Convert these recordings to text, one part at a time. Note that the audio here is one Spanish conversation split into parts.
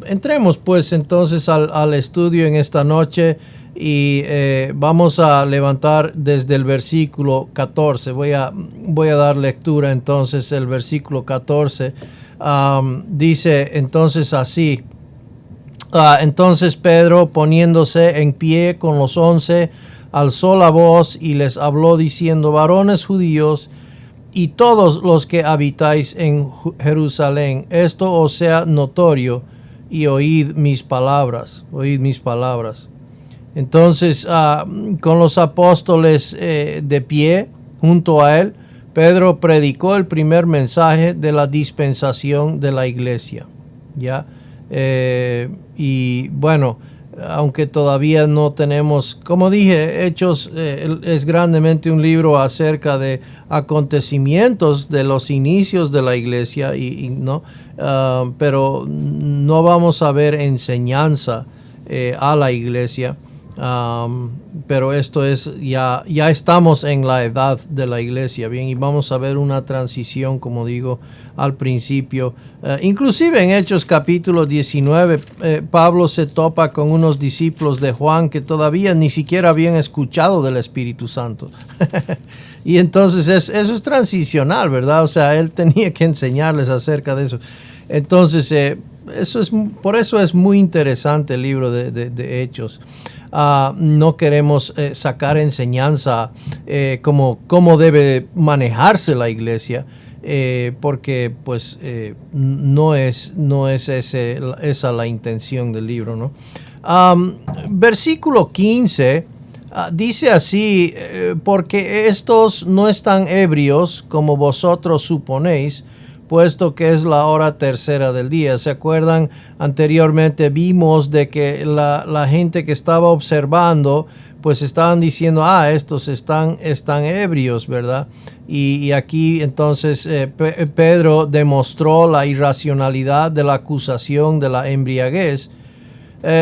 Entremos pues entonces al estudio en esta noche y vamos a levantar desde el versículo 14. Voy a dar lectura entonces el versículo 14. Dice entonces así. Entonces Pedro, poniéndose en pie con los 11, alzó la voz y les habló diciendo: varones judíos y todos los que habitáis en Jerusalén, esto os sea notorio, y oíd mis palabras. Entonces, con los apóstoles de pie junto a él, Pedro predicó el primer mensaje de la dispensación de la iglesia. ¿Ya? Y bueno, aunque todavía no tenemos, como dije, Hechos es grandemente un libro acerca de acontecimientos de los inicios de la iglesia, no, pero no vamos a ver enseñanza a la iglesia. Pero esto es, ya estamos en la edad de la iglesia, bien, y vamos a ver una transición, como digo, al principio. Inclusive en Hechos capítulo 19, Pablo se topa con unos discípulos de Juan que todavía ni siquiera habían escuchado del Espíritu Santo. Y entonces eso es transicional, ¿verdad? O sea, él tenía que enseñarles acerca de eso. Entonces, por eso es muy interesante el libro de Hechos. No queremos sacar enseñanza cómo debe manejarse la iglesia, porque pues no es esa la intención del libro, ¿no? Versículo 15 dice así: porque estos no están ebrios como vosotros suponéis, puesto que es la hora tercera del día. ¿Se acuerdan? Anteriormente vimos de que la gente que estaba observando, pues estaban diciendo: estos están ebrios, ¿verdad? Y aquí entonces Pedro demostró la irracionalidad de la acusación de la embriaguez,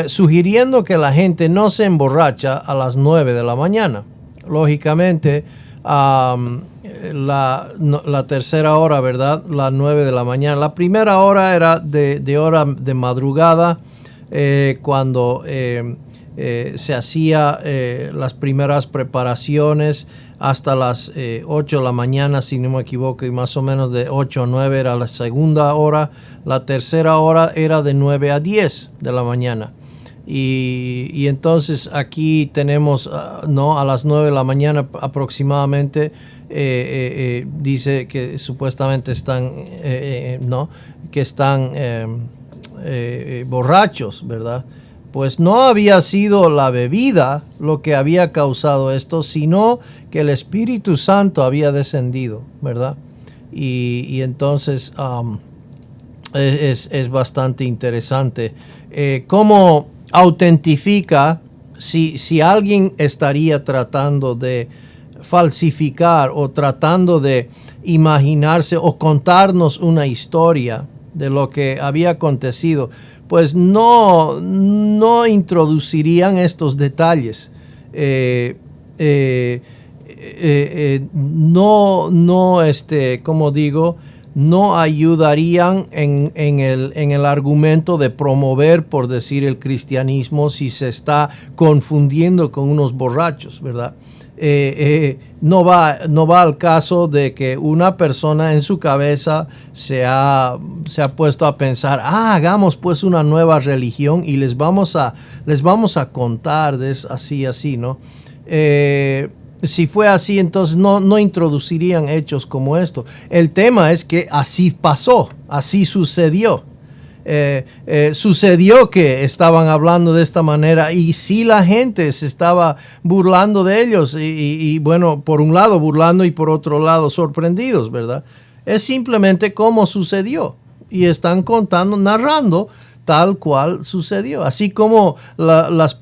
sugiriendo que la gente no se emborracha a las 9 de la mañana. Lógicamente, la tercera hora, ¿verdad? Las 9 de la mañana. La primera hora era de hora de madrugada, cuando se hacía las primeras preparaciones hasta las 8 de la mañana, si no me equivoco, y más o menos de 8 a 9 era la segunda hora. La tercera hora era de 9 a 10 de la mañana. Y entonces aquí tenemos, a las 9 de la mañana aproximadamente, dice que supuestamente están, que están borrachos, ¿verdad? Pues no había sido la bebida lo que había causado esto, sino que el Espíritu Santo había descendido, ¿verdad? Y entonces es bastante interesante cómo autentifica si alguien estaría tratando de falsificar o tratando de imaginarse o contarnos una historia de lo que había acontecido, pues no introducirían estos detalles. Como digo, no ayudarían en el argumento de promover, por decir, el cristianismo si se está confundiendo con unos borrachos, ¿verdad? No va al caso de que una persona en su cabeza se ha puesto a pensar: hagamos pues una nueva religión y les vamos a contar así, ¿no? Si fue así, entonces no introducirían hechos como esto. El tema es que así pasó, así sucedió. Sucedió que estaban hablando de esta manera, y sí, la gente se estaba burlando de ellos, y bueno, por un lado burlando y por otro lado sorprendidos, ¿verdad? Es simplemente como sucedió, y están narrando tal cual sucedió. Así como los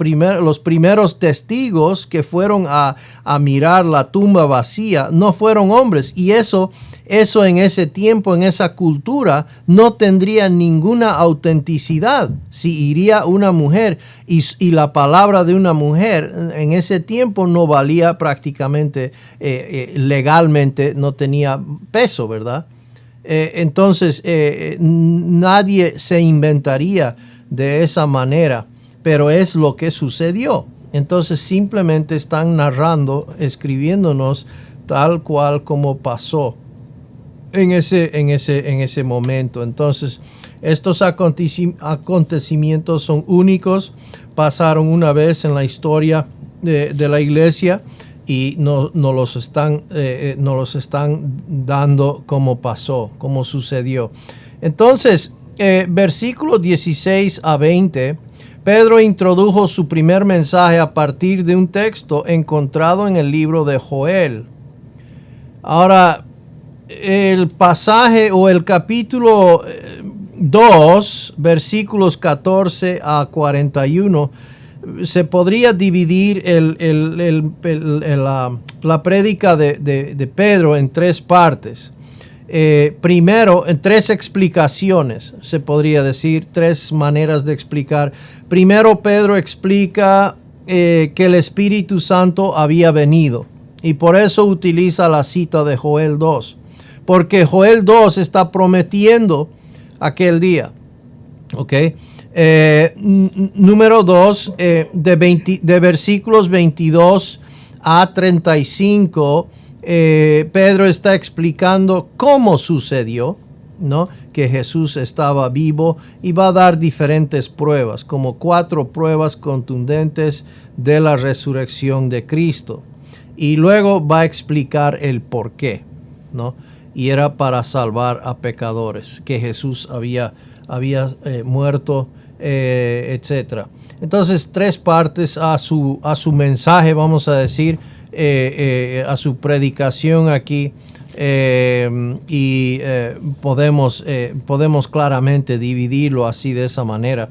primeros testigos que fueron a mirar la tumba vacía no fueron hombres, y eso en ese tiempo, en esa cultura, no tendría ninguna autenticidad. Si iría una mujer y la palabra de una mujer en ese tiempo no valía prácticamente, legalmente no tenía peso, ¿verdad? Entonces nadie se inventaría de esa manera, pero es lo que sucedió. Entonces simplemente están narrando, escribiéndonos tal cual como pasó en ese momento. Entonces, estos acontecimientos son únicos, pasaron una vez en la historia de la iglesia y nos los están dando como pasó, como sucedió. Entonces, versículos 16 a 20, Pedro introdujo su primer mensaje a partir de un texto encontrado en el libro de Joel. Ahora, el pasaje o el capítulo 2, versículos 14 a 41, se podría dividir la prédica de Pedro en tres partes. Primero, en tres explicaciones, se podría decir, tres maneras de explicar. Primero, Pedro explica que el Espíritu Santo había venido, y por eso utiliza la cita de Joel 2, porque Joel 2 está prometiendo aquel día. ¿Ok? Número 2, de versículos 22 a 35, Pedro está explicando cómo sucedió, ¿no? Que Jesús estaba vivo, y va a dar diferentes pruebas, como 4 pruebas contundentes de la resurrección de Cristo. Y luego va a explicar el por qué, ¿no? Y era para salvar a pecadores, que Jesús había muerto, etc. Entonces, 3 partes a su mensaje, vamos a decir, a su predicación aquí, y podemos claramente dividirlo así, de esa manera.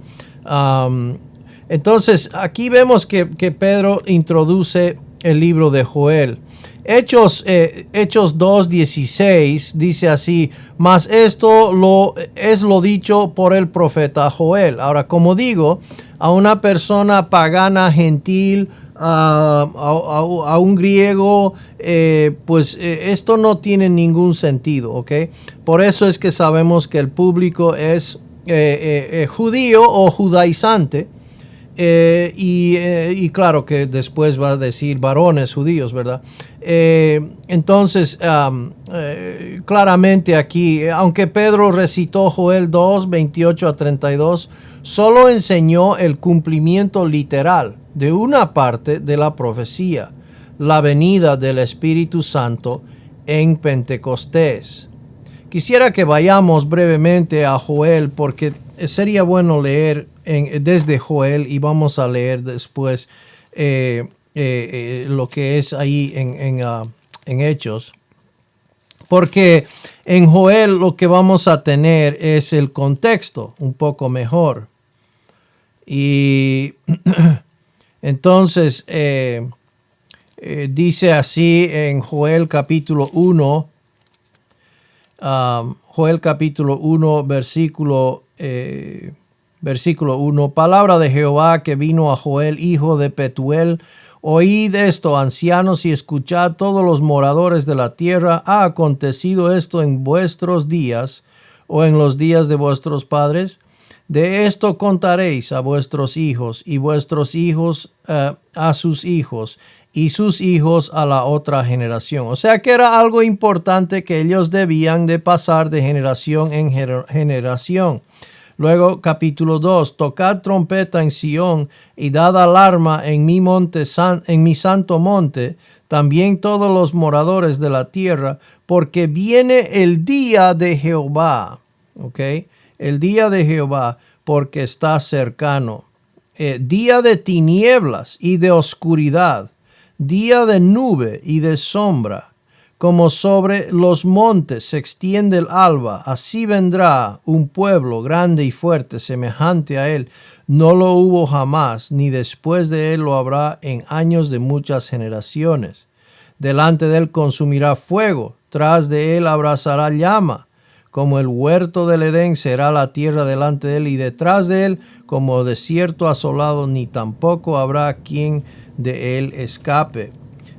Entonces, aquí vemos que Pedro introduce el libro de Joel. Hechos 2:16 dice así: mas esto es lo dicho por el profeta Joel. Ahora, como digo, a una persona pagana, gentil, a un griego, esto no tiene ningún sentido, ¿ok? Por eso es que sabemos que el público es judío o judaizante. Y claro que después va a decir varones judíos, ¿verdad? Entonces, claramente aquí, aunque Pedro recitó Joel 2, 28 a 32, solo enseñó el cumplimiento literal de una parte de la profecía, la venida del Espíritu Santo en Pentecostés. Quisiera que vayamos brevemente a Joel, porque sería bueno leer desde Joel, y vamos a leer después lo que es ahí en Hechos. Porque en Joel lo que vamos a tener es el contexto un poco mejor. Y entonces dice así en Joel capítulo 1, Joel capítulo 1, versículo 1, palabra de Jehová que vino a Joel, hijo de Petuel. Oíd esto, ancianos, y escuchad todos los moradores de la tierra. ¿Ha acontecido esto en vuestros días o en los días de vuestros padres? De esto contaréis a vuestros hijos, y vuestros hijos a sus hijos, y sus hijos a la otra generación. O sea que era algo importante que ellos debían de pasar de generación en generación. Luego, capítulo 2, tocad trompeta en Sión y dad alarma en mi santo monte, también todos los moradores de la tierra, porque viene el día de Jehová. ¿Ok? El día de Jehová, porque está cercano. Día de tinieblas y de oscuridad, día de nube y de sombra. Como sobre los montes se extiende el alba, así vendrá un pueblo grande y fuerte, semejante a él. No lo hubo jamás, ni después de él lo habrá en años de muchas generaciones. Delante de él consumirá fuego, tras de él abrazará llama. Como el huerto del Edén será la tierra delante de él, y detrás de él como desierto asolado, ni tampoco habrá quien de él escape.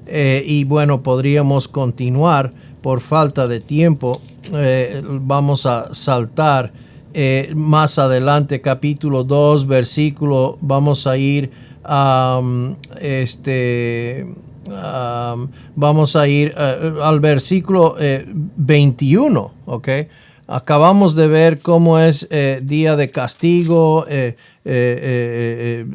Y bueno, podríamos continuar por falta de tiempo. Vamos a saltar más adelante, capítulo 2, versículo, vamos a ir vamos a ir al versículo 21, ¿ok? Acabamos de ver cómo es día de castigo, el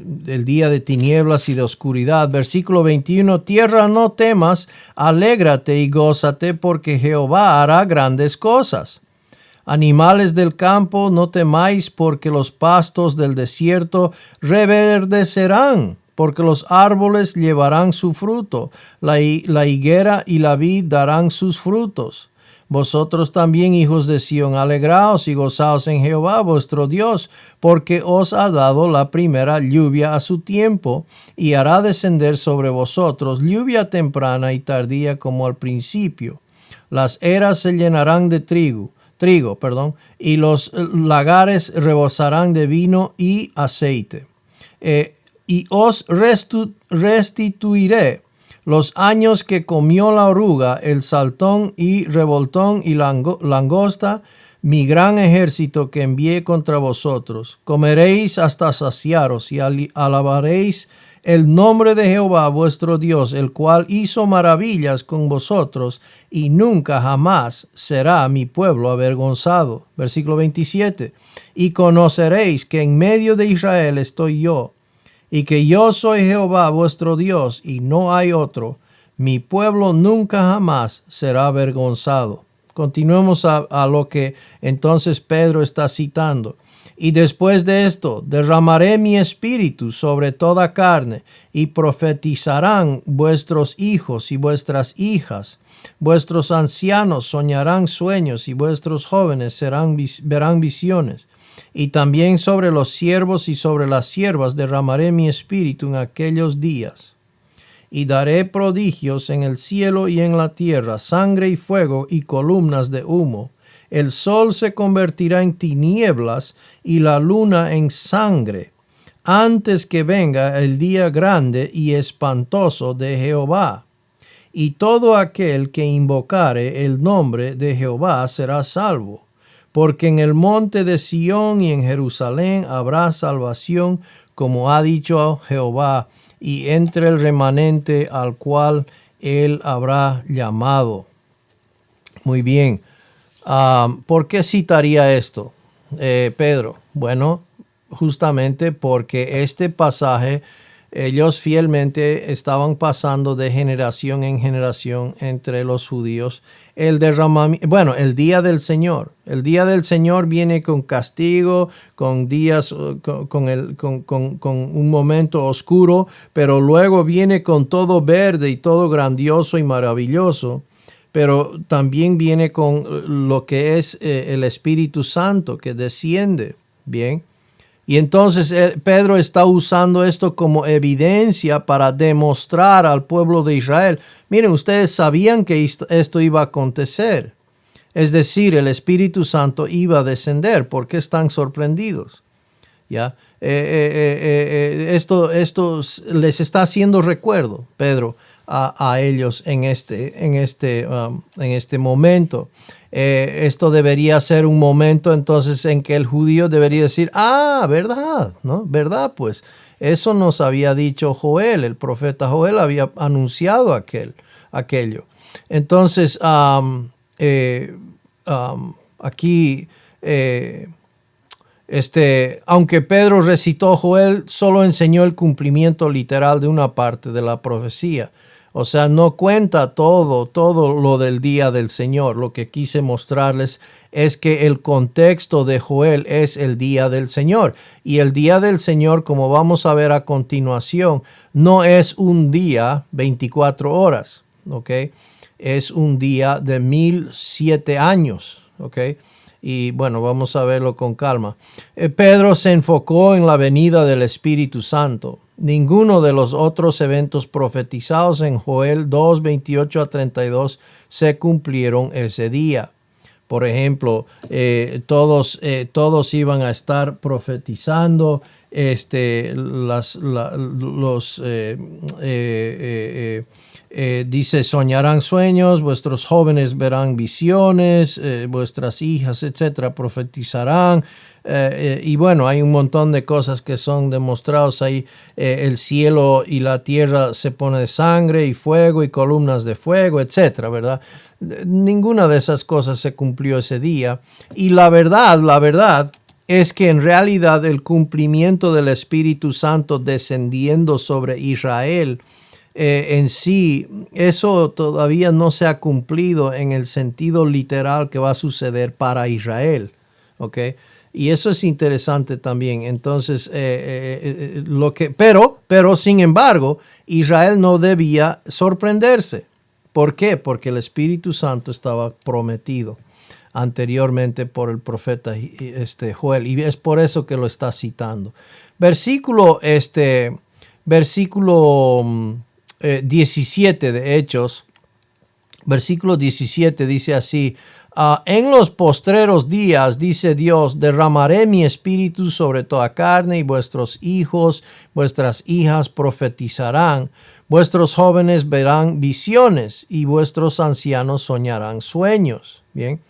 día de tinieblas y de oscuridad. Versículo 21, tierra no temas, alégrate y gózate porque Jehová hará grandes cosas. Animales del campo, no temáis porque los pastos del desierto reverdecerán, porque los árboles llevarán su fruto, la higuera y la vid darán sus frutos. Vosotros también, hijos de Sión, alegraos y gozaos en Jehová vuestro Dios, porque os ha dado la primera lluvia a su tiempo, y hará descender sobre vosotros lluvia temprana y tardía como al principio. Las eras se llenarán de trigo, y los lagares rebosarán de vino y aceite. Y os restituiré los años que comió la oruga, el saltón y revoltón y langosta, mi gran ejército que envié contra vosotros. Comeréis hasta saciaros y alabaréis el nombre de Jehová vuestro Dios, el cual hizo maravillas con vosotros, y nunca jamás será mi pueblo avergonzado. Versículo 27. Y conoceréis que en medio de Israel estoy yo, y que yo soy Jehová vuestro Dios, y no hay otro. Mi pueblo nunca jamás será avergonzado. Continuemos a lo que entonces Pedro está citando. Y después de esto, derramaré mi espíritu sobre toda carne, y profetizarán vuestros hijos y vuestras hijas. Vuestros ancianos soñarán sueños, y vuestros jóvenes verán visiones. Y también sobre los siervos y sobre las siervas derramaré mi espíritu en aquellos días. Y daré prodigios en el cielo y en la tierra, sangre y fuego y columnas de humo. El sol se convertirá en tinieblas y la luna en sangre, antes que venga el día grande y espantoso de Jehová. Y todo aquel que invocare el nombre de Jehová será salvo. Porque en el monte de Sión y en Jerusalén habrá salvación, como ha dicho Jehová, y entre el remanente al cual él habrá llamado. Muy bien. ¿Por qué citaría esto, Pedro? Bueno, justamente porque este pasaje ellos fielmente estaban pasando de generación en generación entre los judíos el derramamiento, bueno, el día del Señor. El día del Señor viene con castigo, con días, con un momento oscuro, pero luego viene con todo verde y todo grandioso y maravilloso. Pero también viene con lo que es el Espíritu Santo que desciende, ¿bien? Y entonces Pedro está usando esto como evidencia para demostrar al pueblo de Israel, miren, ustedes sabían que esto iba a acontecer. Es decir, el Espíritu Santo iba a descender. ¿Por qué están sorprendidos? ¿Ya? Esto les está haciendo recuerdo, Pedro, a ellos en este momento. Esto debería ser un momento entonces en que el judío debería decir, verdad, ¿no? Verdad, pues eso nos había dicho Joel, el profeta Joel había anunciado aquello. Entonces, aquí, aunque Pedro recitó Joel, solo enseñó el cumplimiento literal de una parte de la profecía. O sea, no cuenta todo lo del día del Señor. Lo que quise mostrarles es que el contexto de Joel es el día del Señor. Y el día del Señor, como vamos a ver a continuación, no es un día 24 horas, ¿ok? Es un día de 1007 años, ¿ok? Y bueno, vamos a verlo con calma. Pedro se enfocó en la venida del Espíritu Santo. Ninguno de los otros eventos profetizados en Joel 2, 28 a 32 se cumplieron ese día. Por ejemplo, todos iban a estar profetizando Dice, soñarán sueños, vuestros jóvenes verán visiones, vuestras hijas, etcétera, profetizarán. Y bueno, hay un montón de cosas que son demostrados ahí. El cielo y la tierra se pone de sangre y fuego y columnas de fuego, etcétera, ¿verdad? Ninguna de esas cosas se cumplió ese día. Y la verdad es que en realidad el cumplimiento del Espíritu Santo descendiendo sobre Israel en sí, eso todavía no se ha cumplido en el sentido literal que va a suceder para Israel, ¿ok? Y eso es interesante también. Entonces, pero sin embargo, Israel no debía sorprenderse. ¿Por qué? Porque el Espíritu Santo estaba prometido anteriormente por el profeta Joel, y es por eso que lo está citando. Versículo 17 de Hechos, versículo 17 dice así: en los postreros días, dice Dios, derramaré mi espíritu sobre toda carne, y vuestros hijos, vuestras hijas profetizarán, vuestros jóvenes verán visiones, y vuestros ancianos soñarán sueños. Bien.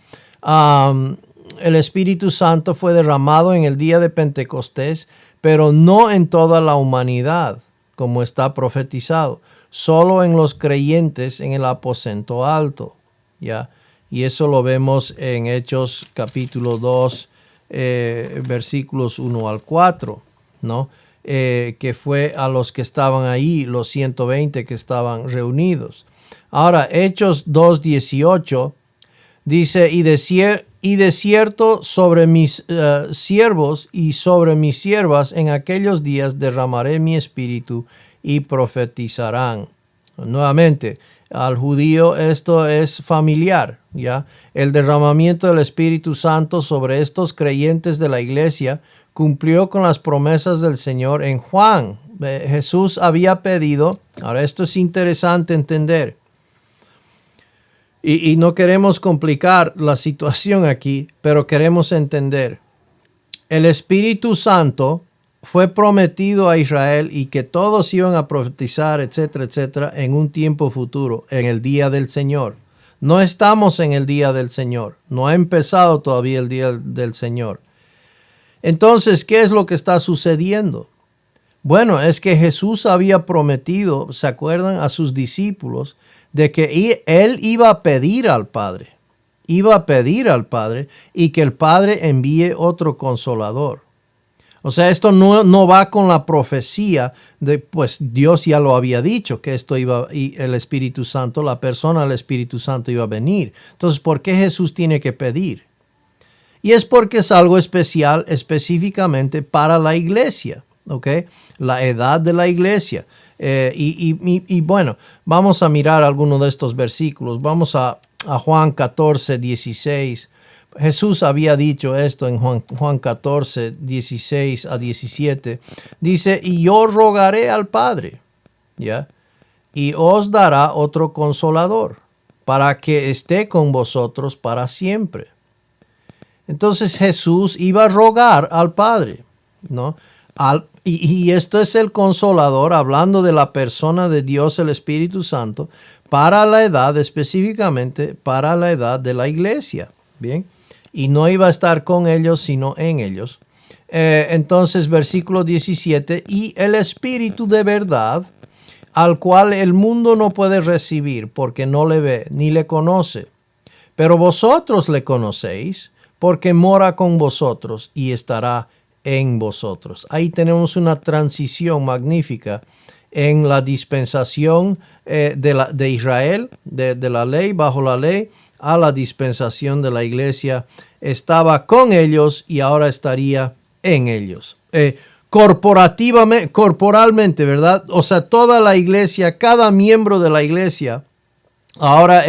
El Espíritu Santo fue derramado en el día de Pentecostés, pero no en toda la humanidad, como está profetizado, solo en los creyentes en el aposento alto, ¿ya? Y eso lo vemos en Hechos capítulo 2, versículos 1 al 4, ¿no? Que fue a los que estaban ahí, los 120 que estaban reunidos. Ahora, Hechos 2:18 dice, y de cierto sobre mis siervos y sobre mis siervas en aquellos días derramaré mi espíritu y profetizarán. Nuevamente, al judío esto es familiar, ¿ya? El derramamiento del Espíritu Santo sobre estos creyentes de la iglesia cumplió con las promesas del Señor en Juan. Jesús había pedido, ahora esto es interesante entender, y no queremos complicar la situación aquí, pero queremos entender. El Espíritu Santo fue prometido a Israel y que todos iban a profetizar, etcétera, etcétera, en un tiempo futuro, en el día del Señor. No estamos en el día del Señor. No ha empezado todavía el día del Señor. Entonces, ¿qué es lo que está sucediendo? Bueno, es que Jesús había prometido, ¿se acuerdan?, a sus discípulos de que él iba a pedir al Padre. Iba a pedir al Padre y que el Padre envíe otro consolador. O sea, esto no va con la profecía de, pues Dios ya lo había dicho, que esto iba, y el Espíritu Santo, la persona del Espíritu Santo iba a venir. Entonces, ¿por qué Jesús tiene que pedir? Y es porque es algo especial específicamente para la iglesia, ¿ok? La edad de la iglesia. Y bueno, vamos a mirar algunos de estos versículos. Vamos a Juan 14, 16. Jesús había dicho esto en Juan 14, 16 a 17. Dice, y yo rogaré al Padre, ¿ya? Y os dará otro consolador, para que esté con vosotros para siempre. Entonces Jesús iba a rogar al Padre, ¿no? Y esto es el consolador, hablando de la persona de Dios, el Espíritu Santo, para la edad, específicamente para la edad de la iglesia, ¿bien? Y no iba a estar con ellos, sino en ellos. Entonces, versículo 17, y el Espíritu de verdad, al cual el mundo no puede recibir, porque no le ve ni le conoce. Pero vosotros le conocéis, porque mora con vosotros y estará en vosotros. Ahí tenemos una transición magnífica en la dispensación de Israel, de la ley, bajo la ley, a la dispensación de la iglesia. Estaba con ellos y ahora estaría en ellos. Corporalmente, ¿verdad? O sea, toda la iglesia, cada miembro de la iglesia ahora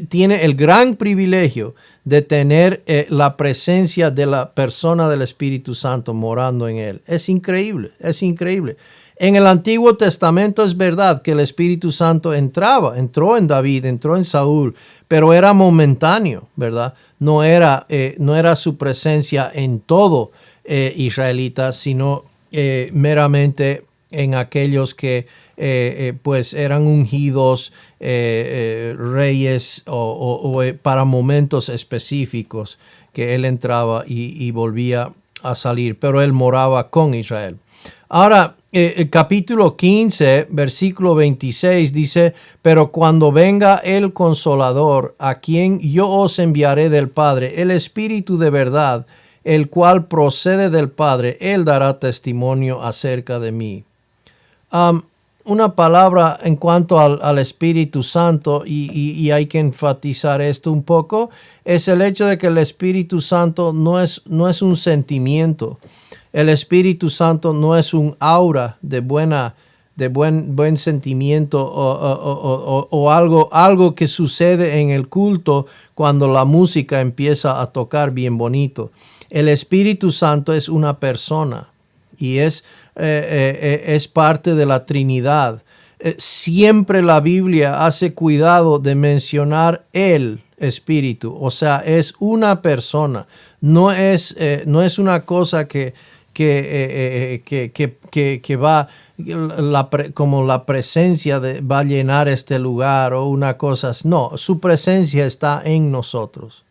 tiene el gran privilegio de tener la presencia de la persona del Espíritu Santo morando en él. Es increíble, es increíble. En el Antiguo Testamento es verdad que el Espíritu Santo entró en David, entró en Saúl, pero era momentáneo, ¿verdad? No era su presencia en todo israelita, sino meramente en aquellos que pues eran ungidos reyes o para momentos específicos que él entraba y volvía a salir, pero él moraba con Israel. Ahora, el capítulo 15, versículo 26 dice, pero cuando venga el Consolador, a quien yo os enviaré del Padre, el Espíritu de verdad, el cual procede del Padre, él dará testimonio acerca de mí. Una palabra en cuanto al Espíritu Santo, y hay que enfatizar esto un poco, es el hecho de que el Espíritu Santo no es un sentimiento. El Espíritu Santo no es un aura de buen sentimiento o algo que sucede en el culto cuando la música empieza a tocar bien bonito. El Espíritu Santo es una persona y es parte de la Trinidad. Siempre la Biblia hace cuidado de mencionar el Espíritu, o sea, es una persona, no es una cosa que va como la presencia va a llenar este lugar o una cosa. No, su presencia está en nosotros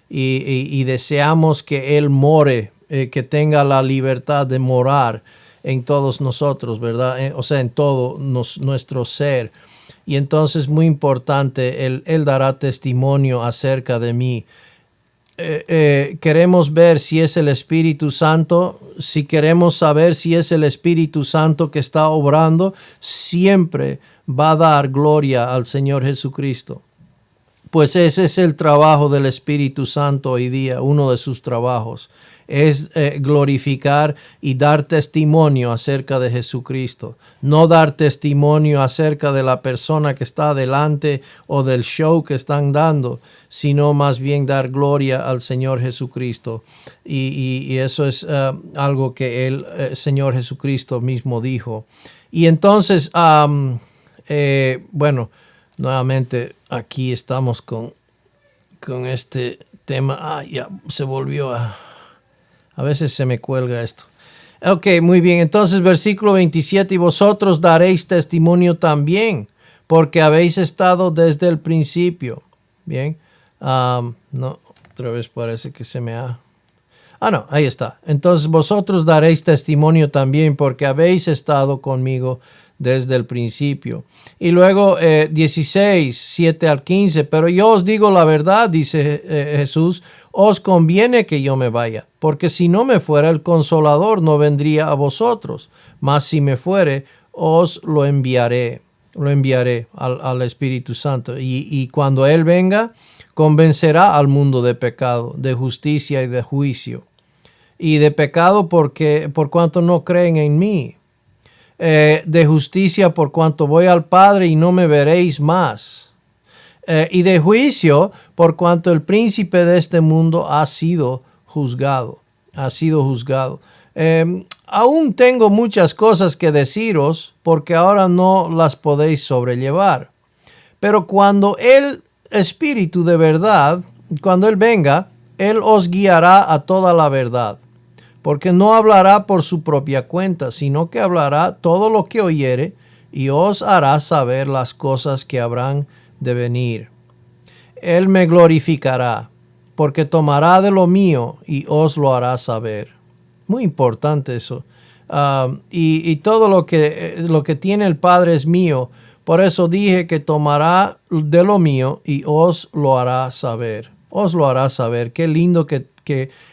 y deseamos que Él more, que tenga la libertad de morar en todos nosotros, ¿verdad? O sea, en todo nuestro ser. Y entonces muy importante, Él dará testimonio acerca de mí. Queremos ver si es el Espíritu Santo. Si queremos saber si es el Espíritu Santo que está obrando, siempre va a dar gloria al Señor Jesucristo. Pues ese es el trabajo del Espíritu Santo hoy día, uno de sus trabajos. Es glorificar y dar testimonio acerca de Jesucristo. No dar testimonio acerca de la persona que está delante o del show que están dando, sino más bien dar gloria al Señor Jesucristo. Y eso es algo que el Señor Jesucristo mismo dijo. Y entonces, bueno, nuevamente aquí estamos con este tema. Ya se volvió a veces se me cuelga esto. Ok, muy bien. Entonces, versículo 27, y vosotros daréis testimonio también, porque habéis estado desde el principio. Bien. No, otra vez parece que se me ha... no, ahí está. Entonces, vosotros daréis testimonio también, porque habéis estado conmigo desde el principio. Y luego 16, 7 al 15, pero yo os digo la verdad, dice Jesús, os conviene que yo me vaya, porque si no me fuera el Consolador no vendría a vosotros, mas si me fuere, os lo enviaré al Espíritu Santo. Y cuando Él venga, convencerá al mundo de pecado, de justicia y de juicio. Y de pecado por cuanto no creen en mí. De justicia por cuanto voy al Padre y no me veréis más. Y de juicio por cuanto el príncipe de este mundo ha sido juzgado. Aún tengo muchas cosas que deciros, porque ahora no las podéis sobrellevar. Pero cuando el Espíritu de verdad, cuando Él venga, Él os guiará a toda la verdad. Porque no hablará por su propia cuenta, sino que hablará todo lo que oyere y os hará saber las cosas que habrán de venir. Él me glorificará, porque tomará de lo mío y os lo hará saber. Muy importante eso. Y todo lo que tiene el Padre es mío. Por eso dije que tomará de lo mío y os lo hará saber. Os lo hará saber. Qué lindo que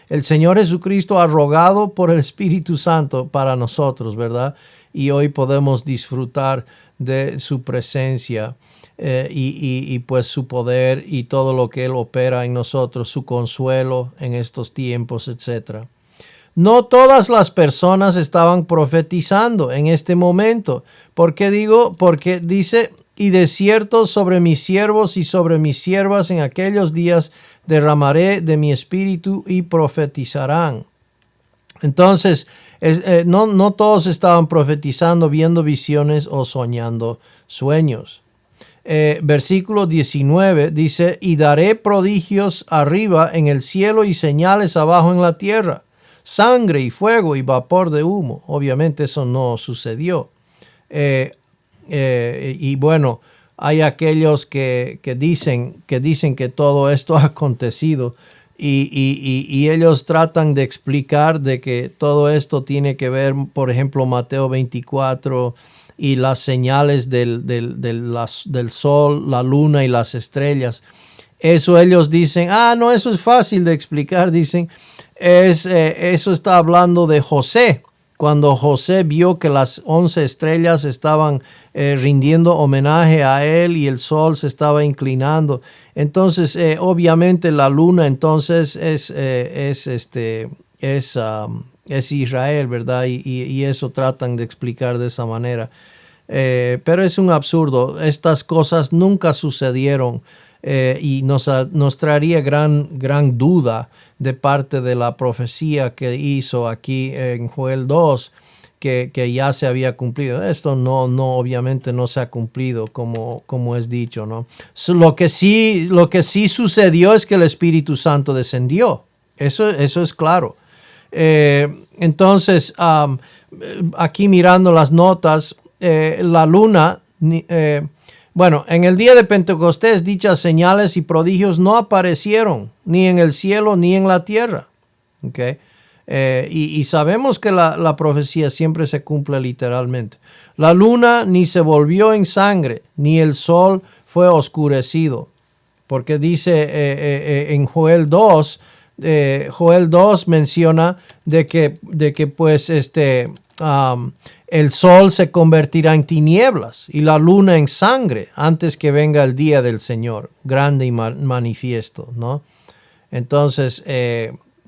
el Señor Jesucristo ha rogado por el Espíritu Santo para nosotros, ¿verdad? Y hoy podemos disfrutar de su presencia y pues su poder y todo lo que Él opera en nosotros, su consuelo en estos tiempos, etc. No todas las personas estaban profetizando en este momento. ¿Por qué digo? Porque dice, y de cierto sobre mis siervos y sobre mis siervas en aquellos días derramaré de mi espíritu y profetizarán. Entonces, no todos estaban profetizando, viendo visiones o soñando sueños. Versículo 19 dice, y daré prodigios arriba en el cielo y señales abajo en la tierra, sangre y fuego y vapor de humo. Obviamente eso no sucedió. Y bueno, hay aquellos que dicen que todo esto ha acontecido y ellos tratan de explicar de que todo esto tiene que ver, por ejemplo, Mateo 24 y las señales del sol, la luna y las estrellas. Eso ellos dicen, no, eso es fácil de explicar, dicen, eso está hablando de José. Cuando José vio que las 11 estrellas estaban rindiendo homenaje a él y el sol se estaba inclinando. Entonces, obviamente la luna entonces es Israel, ¿verdad? Y eso tratan de explicar de esa manera. Pero es un absurdo. Estas cosas nunca sucedieron. Y nos traería gran duda de parte de la profecía que hizo aquí en Joel 2, que ya se había cumplido. Esto no obviamente no se ha cumplido como es dicho, ¿no? Lo que sí sucedió es que el Espíritu Santo descendió. Eso es claro. Entonces, aquí mirando las notas, la luna... Bueno, en el día de Pentecostés dichas señales y prodigios no aparecieron ni en el cielo ni en la tierra. ¿Okay? Y sabemos que la profecía siempre se cumple literalmente. La luna ni se volvió en sangre, ni el sol fue oscurecido. Porque dice en Joel 2, Joel 2 menciona de que pues el sol se convertirá en tinieblas y la luna en sangre antes que venga el día del Señor, grande y manifiesto, ¿no? Entonces,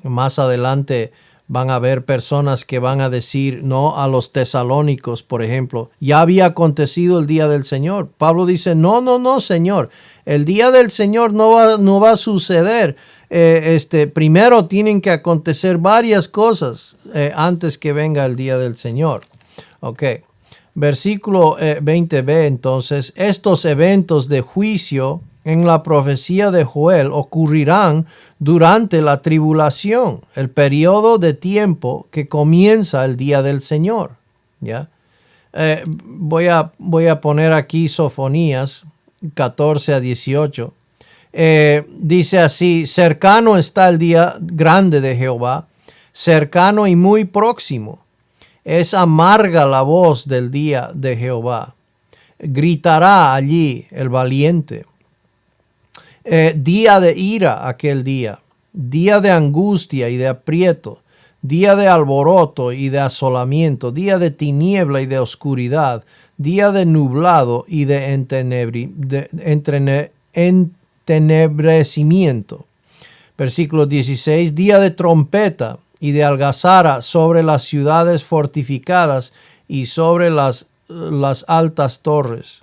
más adelante van a haber personas que van a decir, no, a los tesalónicos, por ejemplo, ya había acontecido el día del Señor. Pablo dice, no, Señor, el día del Señor no va a suceder. Primero tienen que acontecer varias cosas antes que venga el día del Señor. Ok, versículo 20b, entonces, estos eventos de juicio en la profecía de Joel ocurrirán durante la tribulación, el periodo de tiempo que comienza el día del Señor. ¿Ya? Voy a poner aquí Sofonías 14-18. Dice así, cercano está el día grande de Jehová, cercano y muy próximo. Es amarga la voz del día de Jehová. Gritará allí el valiente. Día de ira aquel día de angustia y de aprieto, día de alboroto y de asolamiento, día de tiniebla y de oscuridad, día de nublado y de entenebrecimiento. Versículo 16, día de trompeta y de algazara sobre las ciudades fortificadas y sobre las altas torres.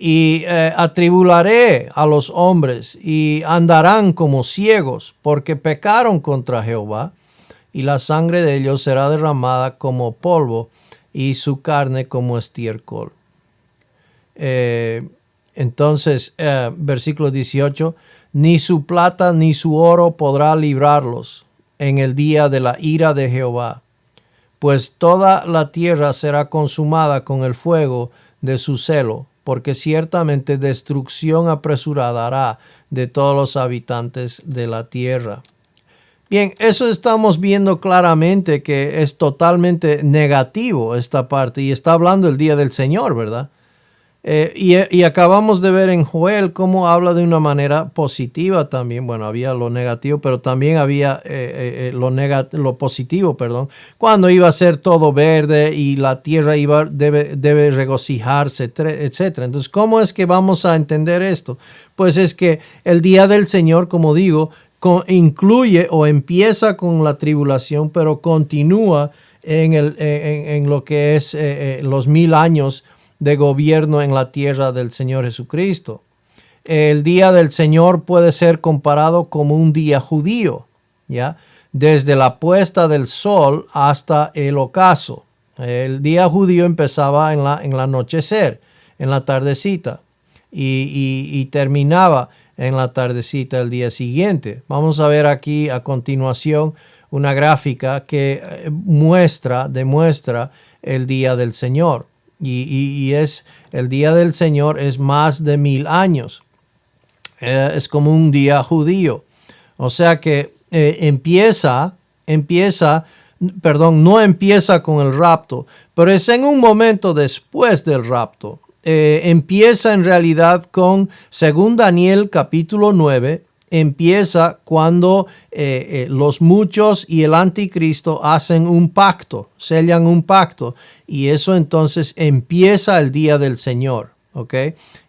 Y atribularé a los hombres y andarán como ciegos porque pecaron contra Jehová, y la sangre de ellos será derramada como polvo y su carne como estiércol. Entonces, versículo 18, ni su plata ni su oro podrá librarlos en el día de la ira de Jehová, pues toda la tierra será consumada con el fuego de su celo, porque ciertamente destrucción apresurada hará de todos los habitantes de la tierra. Bien, eso estamos viendo claramente que es totalmente negativo esta parte, y está hablando el día del Señor, ¿verdad? Y acabamos de ver en Joel cómo habla de una manera positiva también. Bueno, había lo negativo, pero también había lo positivo, perdón. Cuando iba a ser todo verde y la tierra debe regocijarse, etc. Entonces, ¿cómo es que vamos a entender esto? Pues es que el día del Señor, como digo, incluye o empieza con la tribulación, pero continúa en lo que es los 1000 años de gobierno en la tierra del Señor Jesucristo. El día del Señor puede ser comparado como un día judío, ¿ya? Desde la puesta del sol hasta el ocaso. El día judío empezaba en el anochecer, en la tardecita, y terminaba en la tardecita el día siguiente. Vamos a ver aquí a continuación una gráfica que demuestra el día del Señor. Y el día del Señor es más de 1000 años. Es como un día judío. O sea que no empieza con el rapto, pero es en un momento después del rapto. Empieza en realidad según Daniel capítulo 9, empieza cuando los muchos y el anticristo hacen un pacto, sellan un pacto, y eso entonces empieza el día del Señor, ¿ok?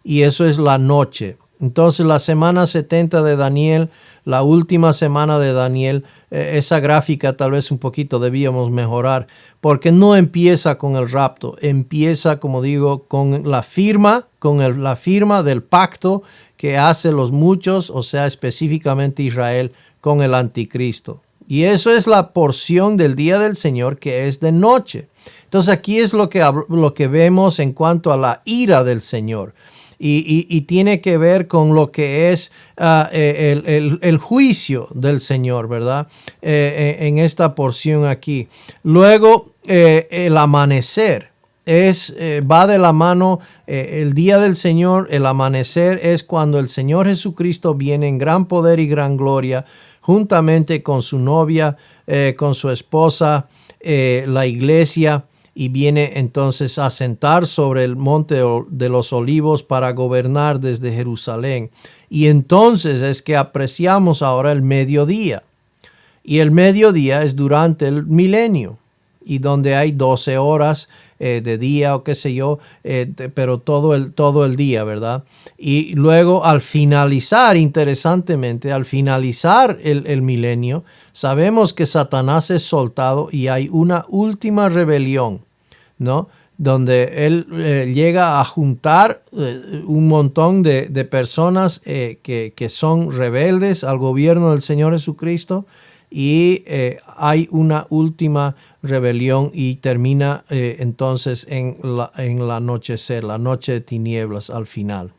Y eso es la noche. Entonces la semana 70 de Daniel, la última semana de Daniel, esa gráfica tal vez un poquito debíamos mejorar, porque no empieza con el rapto, empieza, como digo, con la firma del pacto que hace los muchos, o sea, específicamente Israel, con el anticristo. Y eso es la porción del día del Señor que es de noche. Entonces aquí es lo que vemos en cuanto a la ira del Señor. Y tiene que ver con lo que es el juicio del Señor, ¿verdad? En esta porción aquí. Luego, el amanecer va de la mano. El día del Señor, el amanecer es cuando el Señor Jesucristo viene en gran poder y gran gloria, juntamente con su novia, con su esposa, la iglesia. Y viene entonces a sentar sobre el monte de los olivos para gobernar desde Jerusalén. Y entonces es que apreciamos ahora el mediodía. Y el mediodía es durante el milenio, y donde hay 12 horas de día o qué sé yo, pero todo el día, ¿verdad? Y luego al finalizar, interesantemente, al finalizar el milenio, sabemos que Satanás es soltado y hay una última rebelión, ¿no? Donde él llega a juntar un montón de personas que son rebeldes al gobierno del Señor Jesucristo, y hay una última rebelión y termina entonces en la anochecer, la noche de tinieblas al final.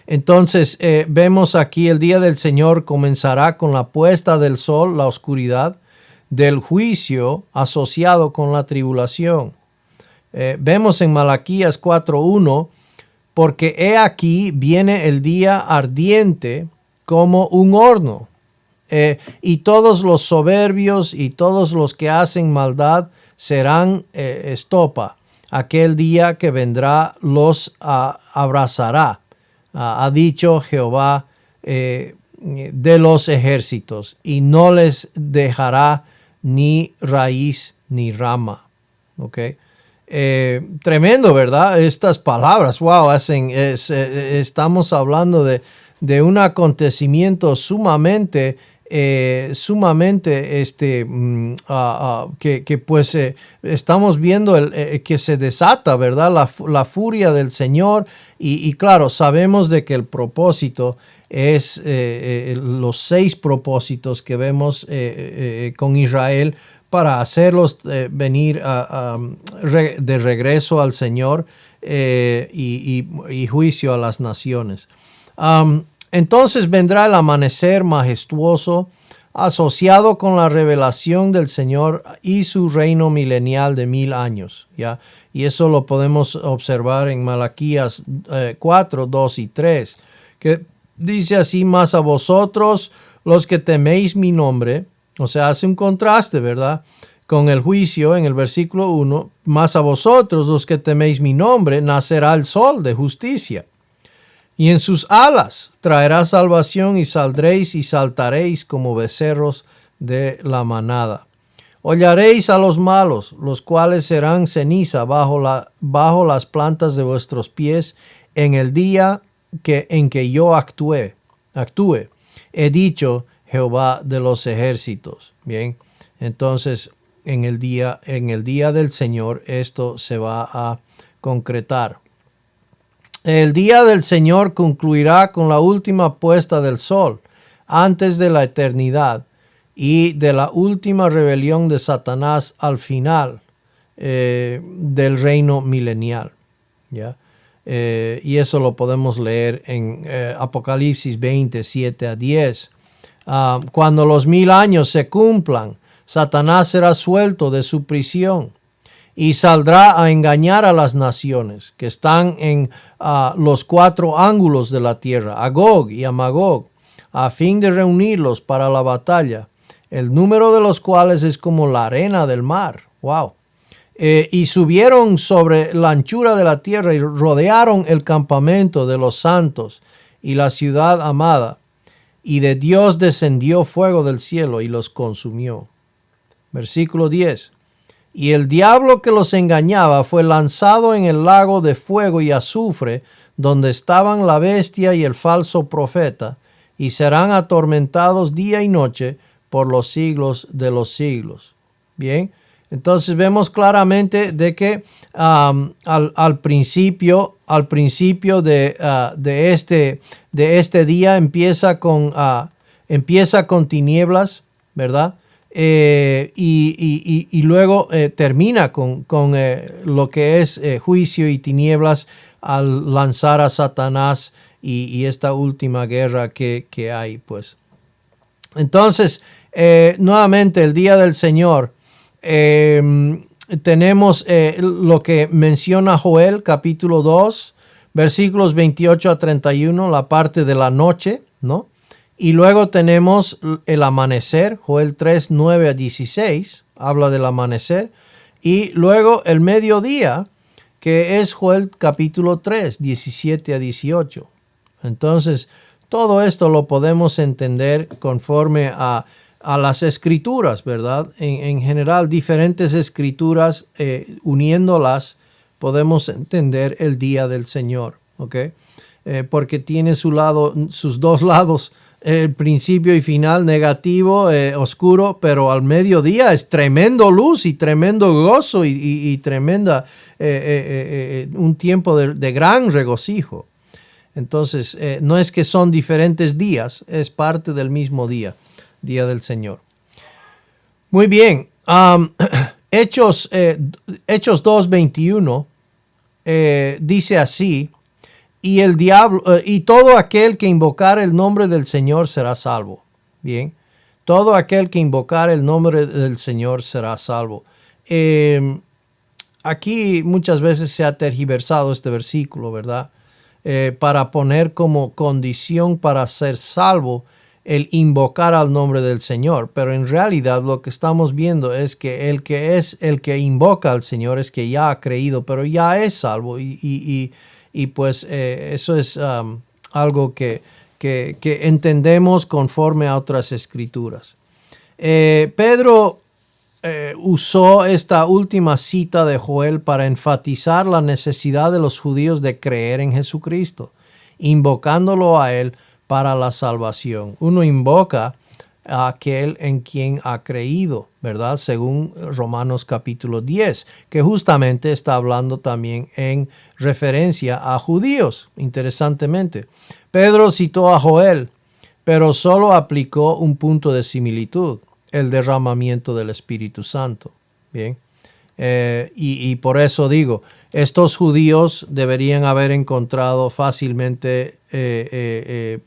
Entonces vemos aquí el día del Señor comenzará con la puesta del sol, la oscuridad del juicio asociado con la tribulación. Vemos en Malaquías 4:1, porque he aquí viene el día ardiente como un horno. Y todos los soberbios y todos los que hacen maldad serán estopa. Aquel día que vendrá los abrazará, ha dicho Jehová de los ejércitos, y no les dejará ni raíz ni rama. ¿Okay? Tremendo, ¿verdad? Estas palabras, wow, estamos hablando de un acontecimiento sumamente que pues estamos viendo que se desata, ¿verdad? La furia del Señor, y claro, sabemos de que el propósito es los 6 propósitos que vemos con Israel para hacerlos venir de regreso al Señor, y juicio a las naciones. Entonces vendrá el amanecer majestuoso asociado con la revelación del Señor y su reino milenial de 1000 años, ¿ya? Y eso lo podemos observar en Malaquías 4, 2 y 3, que dice así: mas a vosotros los que teméis mi nombre, o sea, hace un contraste, ¿verdad?, con el juicio en el versículo 1, mas a vosotros los que teméis mi nombre nacerá el sol de justicia. Y en sus alas traerá salvación, y saldréis y saltaréis como becerros de la manada. Hollaréis a los malos, los cuales serán ceniza bajo las plantas de vuestros pies en el día en que yo actúe. He dicho Jehová de los ejércitos. Bien, entonces en el día del Señor esto se va a concretar. El día del Señor concluirá con la última puesta del sol antes de la eternidad y de la última rebelión de Satanás al final del reino milenial, ¿ya? Y eso lo podemos leer en Apocalipsis 20, 7 a 10. Cuando los 1000 años se cumplan, Satanás será suelto de su prisión y saldrá a engañar a las naciones que están en los 4 ángulos de la tierra, a Gog y a Magog, a fin de reunirlos para la batalla, el número de los cuales es como la arena del mar. Wow. Y subieron sobre la anchura de la tierra y rodearon el campamento de los santos y la ciudad amada. Y de Dios descendió fuego del cielo y los consumió. Versículo 10. Y el diablo que los engañaba fue lanzado en el lago de fuego y azufre, donde estaban la bestia y el falso profeta, y serán atormentados día y noche por los siglos de los siglos. Bien, entonces vemos claramente de que al principio de este día empieza con tinieblas, ¿verdad? Y luego termina con lo que es juicio y tinieblas al lanzar a Satanás y esta última guerra que hay, pues. Entonces, nuevamente el día del Señor, tenemos lo que menciona Joel capítulo 2, versículos 28 a 31, la parte de la noche, ¿no? Y luego tenemos el amanecer, Joel 3, 9 a 16, habla del amanecer. Y luego el mediodía, que es Joel capítulo 3, 17 a 18. Entonces, todo esto lo podemos entender conforme a las escrituras, ¿verdad? En general, diferentes escrituras, uniéndolas, podemos entender el día del Señor, ¿ok? Porque tiene sus dos lados, el principio y final, negativo, oscuro, pero al mediodía es tremendo luz y tremendo gozo y tremenda, un tiempo de gran regocijo. Entonces, no es que son diferentes días, es parte del mismo día del Señor. Muy bien, Hechos 2:21 dice así: y el diablo y todo aquel que invocar el nombre del Señor será salvo. Bien, todo aquel que invocar el nombre del Señor será salvo. Aquí muchas veces se ha tergiversado este versículo, ¿verdad? Para poner como condición para ser salvo el invocar al nombre del Señor, pero en realidad lo que estamos viendo es que el que invoca al Señor es que ya ha creído, pero ya es salvo y pues eso es algo que entendemos conforme a otras escrituras. Pedro usó esta última cita de Joel para enfatizar la necesidad de los judíos de creer en Jesucristo, invocándolo a Él para la salvación. Uno invoca a aquel en quien ha creído, ¿verdad? Según Romanos capítulo 10, que justamente está hablando también en referencia a judíos, interesantemente. Pedro citó a Joel, pero solo aplicó un punto de similitud, el derramamiento del Espíritu Santo. Bien. Y por eso digo, estos judíos deberían haber encontrado fácilmente,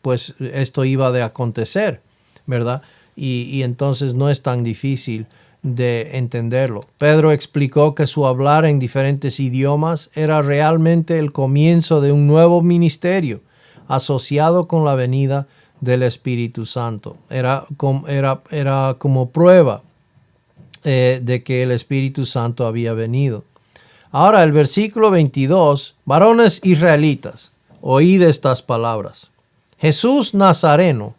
pues esto iba de acontecer, ¿verdad? Y entonces no es tan difícil de entenderlo. Pedro explicó que su hablar en diferentes idiomas era realmente el comienzo de un nuevo ministerio asociado con la venida del Espíritu Santo. Era como prueba de que el Espíritu Santo había venido. Ahora el versículo 22, varones israelitas, oíd estas palabras. Jesús Nazareno,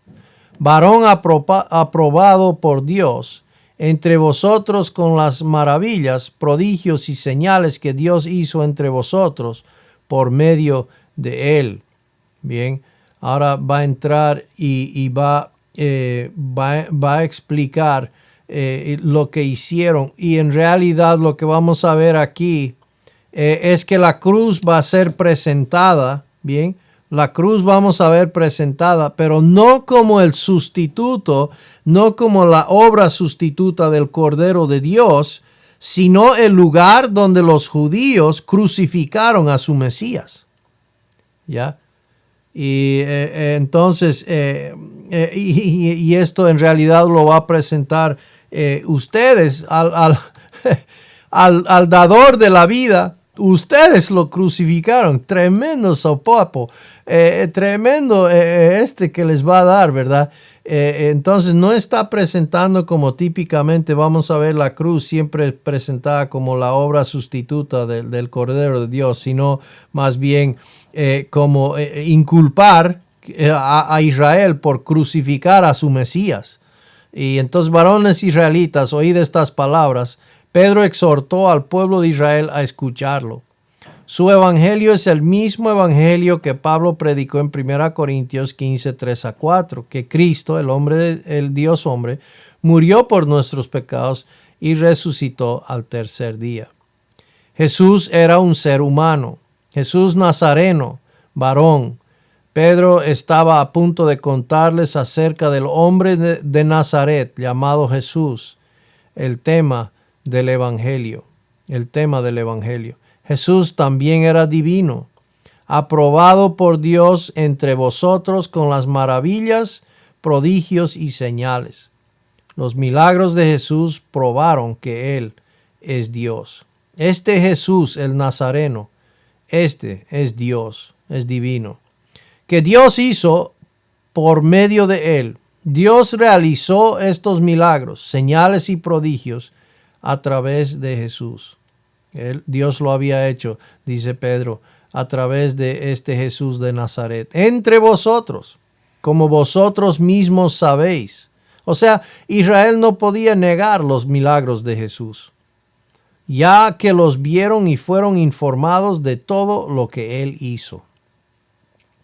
varón aprobado por Dios, entre vosotros con las maravillas, prodigios y señales que Dios hizo entre vosotros por medio de él. Bien, ahora va a entrar y va a explicar lo que hicieron, y en realidad lo que vamos a ver aquí es que la cruz va a ser presentada, bien, la cruz vamos a ver presentada, pero no como el sustituto, no como la obra sustituta del Cordero de Dios, sino el lugar donde los judíos crucificaron a su Mesías. ¿Ya? Entonces, y esto en realidad lo va a presentar ustedes al dador de la vida. Ustedes lo crucificaron. Tremendo sopapo. Tremendo que les va a dar, ¿verdad? Entonces no está presentando como típicamente vamos a ver la cruz siempre presentada como la obra sustituta del Cordero de Dios, sino más bien como inculpar a Israel por crucificar a su Mesías. Y entonces, varones israelitas, oíd estas palabras. Pedro exhortó al pueblo de Israel a escucharlo. Su evangelio es el mismo evangelio que Pablo predicó en 1 Corintios 15, 3-4, que Cristo, el Dios hombre, murió por nuestros pecados y resucitó al tercer día. Jesús era un ser humano, Jesús nazareno, varón. Pedro estaba a punto de contarles acerca del hombre de Nazaret llamado Jesús, el tema del evangelio. Jesús también era divino, aprobado por Dios entre vosotros con las maravillas, prodigios y señales. Los milagros de Jesús probaron que Él es Dios. Este Jesús, el Nazareno, este es Dios, es divino. Que Dios hizo por medio de Él. Dios realizó estos milagros, señales y prodigios a través de Jesús. Dios lo había hecho, dice Pedro, a través de este Jesús de Nazaret, entre vosotros, como vosotros mismos sabéis. O sea, Israel no podía negar los milagros de Jesús, ya que los vieron y fueron informados de todo lo que Él hizo.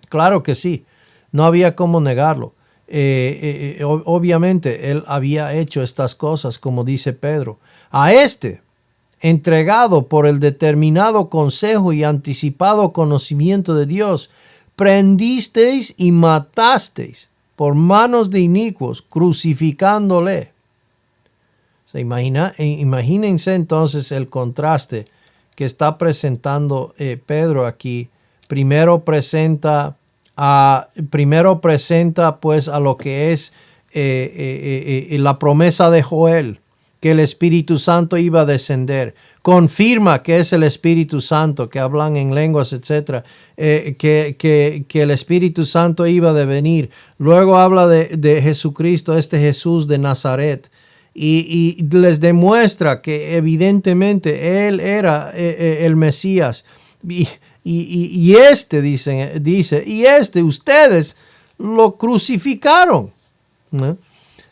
Claro que sí, no había cómo negarlo. Obviamente, Él había hecho estas cosas, como dice Pedro. A entregado por el determinado consejo y anticipado conocimiento de Dios, prendisteis y matasteis por manos de inicuos, crucificándole. Imagínense entonces el contraste que está presentando Pedro aquí. Primero presenta pues a lo que es la promesa de Joel, que el Espíritu Santo iba a descender. Confirma que es el Espíritu Santo, que hablan en lenguas, etc. Que el Espíritu Santo iba a venir. Luego habla de Jesucristo, este Jesús de Nazaret. Y les demuestra que evidentemente Él era el Mesías. Y ustedes lo crucificaron, ¿no?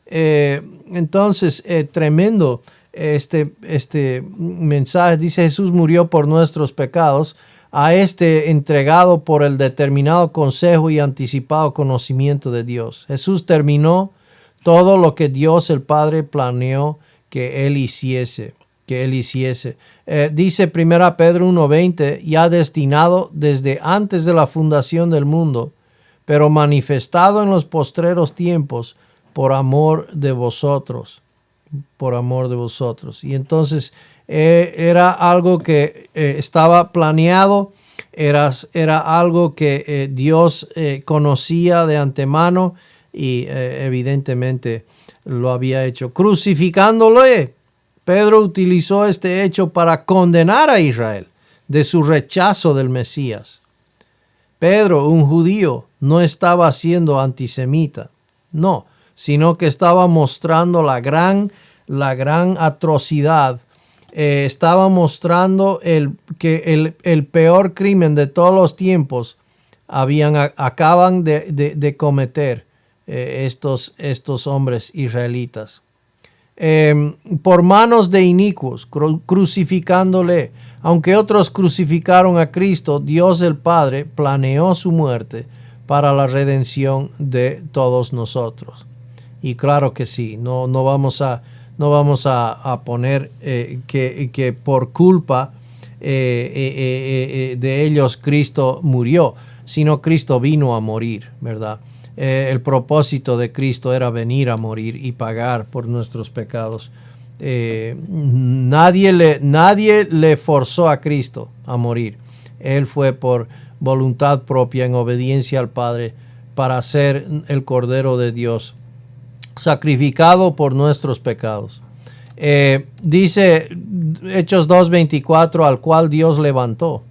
Entonces, tremendo este mensaje. Dice: Jesús murió por nuestros pecados, a entregado por el determinado consejo y anticipado conocimiento de Dios. Jesús terminó todo lo que Dios el Padre planeó que Él hiciese. Dice 1 Pedro 1:20, ya destinado desde antes de la fundación del mundo, pero manifestado en los postreros tiempos por amor de vosotros. Y entonces era algo que estaba planeado, era algo que Dios conocía de antemano y evidentemente lo había hecho. Crucificándole, Pedro utilizó este hecho para condenar a Israel de su rechazo del Mesías. Pedro, un judío, no estaba siendo antisemita, no, sino que estaba mostrando la gran atrocidad. Estaba mostrando que el peor crimen de todos los tiempos acaban de cometer estos hombres israelitas. Por manos de inicuos, crucificándole. Aunque otros crucificaron a Cristo, Dios el Padre planeó su muerte para la redención de todos nosotros. Y claro que sí, no vamos a poner que por culpa de ellos Cristo murió, sino Cristo vino a morir, ¿verdad? El propósito de Cristo era venir a morir y pagar por nuestros pecados. Nadie le forzó a Cristo a morir. Él fue por voluntad propia en obediencia al Padre para ser el Cordero de Dios, sacrificado por nuestros pecados. Dice Hechos 2:24, al cual Dios levantó,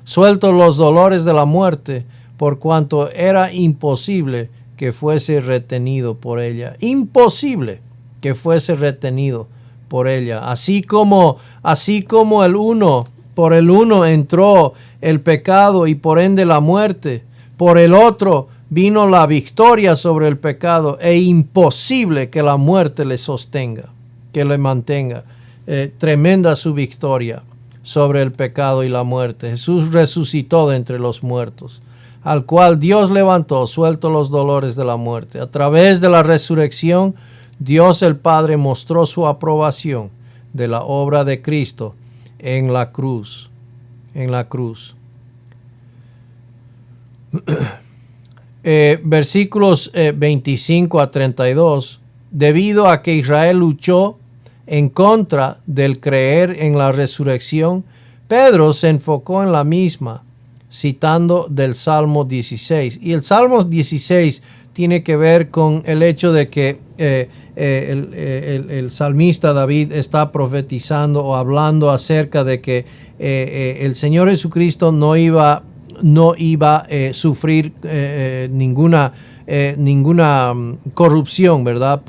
sueltos los dolores de la muerte, por cuanto era imposible que fuese retenido por ella. Imposible que fuese retenido por ella. Así como por el uno entró el pecado y por ende la muerte, por el otro vino la victoria sobre el pecado, e imposible que la muerte le sostenga, que le mantenga. Tremenda su victoria sobre el pecado y la muerte. Jesús resucitó de entre los muertos, al cual Dios levantó, suelto los dolores de la muerte. A través de la resurrección, Dios el Padre mostró su aprobación de la obra de Cristo en la cruz. En la cruz. Versículos 25 a 32. Debido a que Israel luchó en contra del creer en la resurrección, Pedro se enfocó en la misma, citando del Salmo 16. Y el Salmo 16 tiene que ver con el hecho de que el salmista David está profetizando o hablando acerca de que el Señor Jesucristo no iba a sufrir ninguna corrupción, ¿verdad?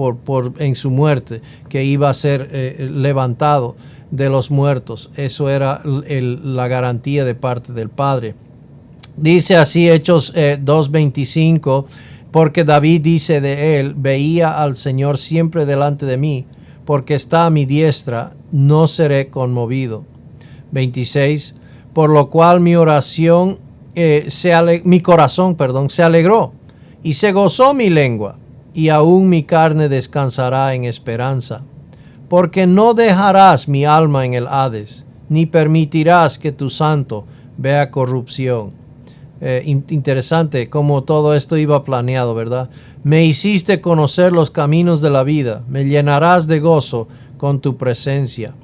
En su muerte, que iba a ser levantado de los muertos. Eso era la garantía de parte del Padre. Dice así Hechos 2:25, porque David dice de él, veía al Señor siempre delante de mí, porque está a mi diestra, no seré conmovido. 26, por lo cual mi corazón se alegró, y se gozó mi lengua, y aún mi carne descansará en esperanza. Porque no dejarás mi alma en el Hades, ni permitirás que tu santo vea corrupción. Interesante cómo todo esto iba planeado, ¿verdad? Me hiciste conocer los caminos de la vida, me llenarás de gozo con tu presencia.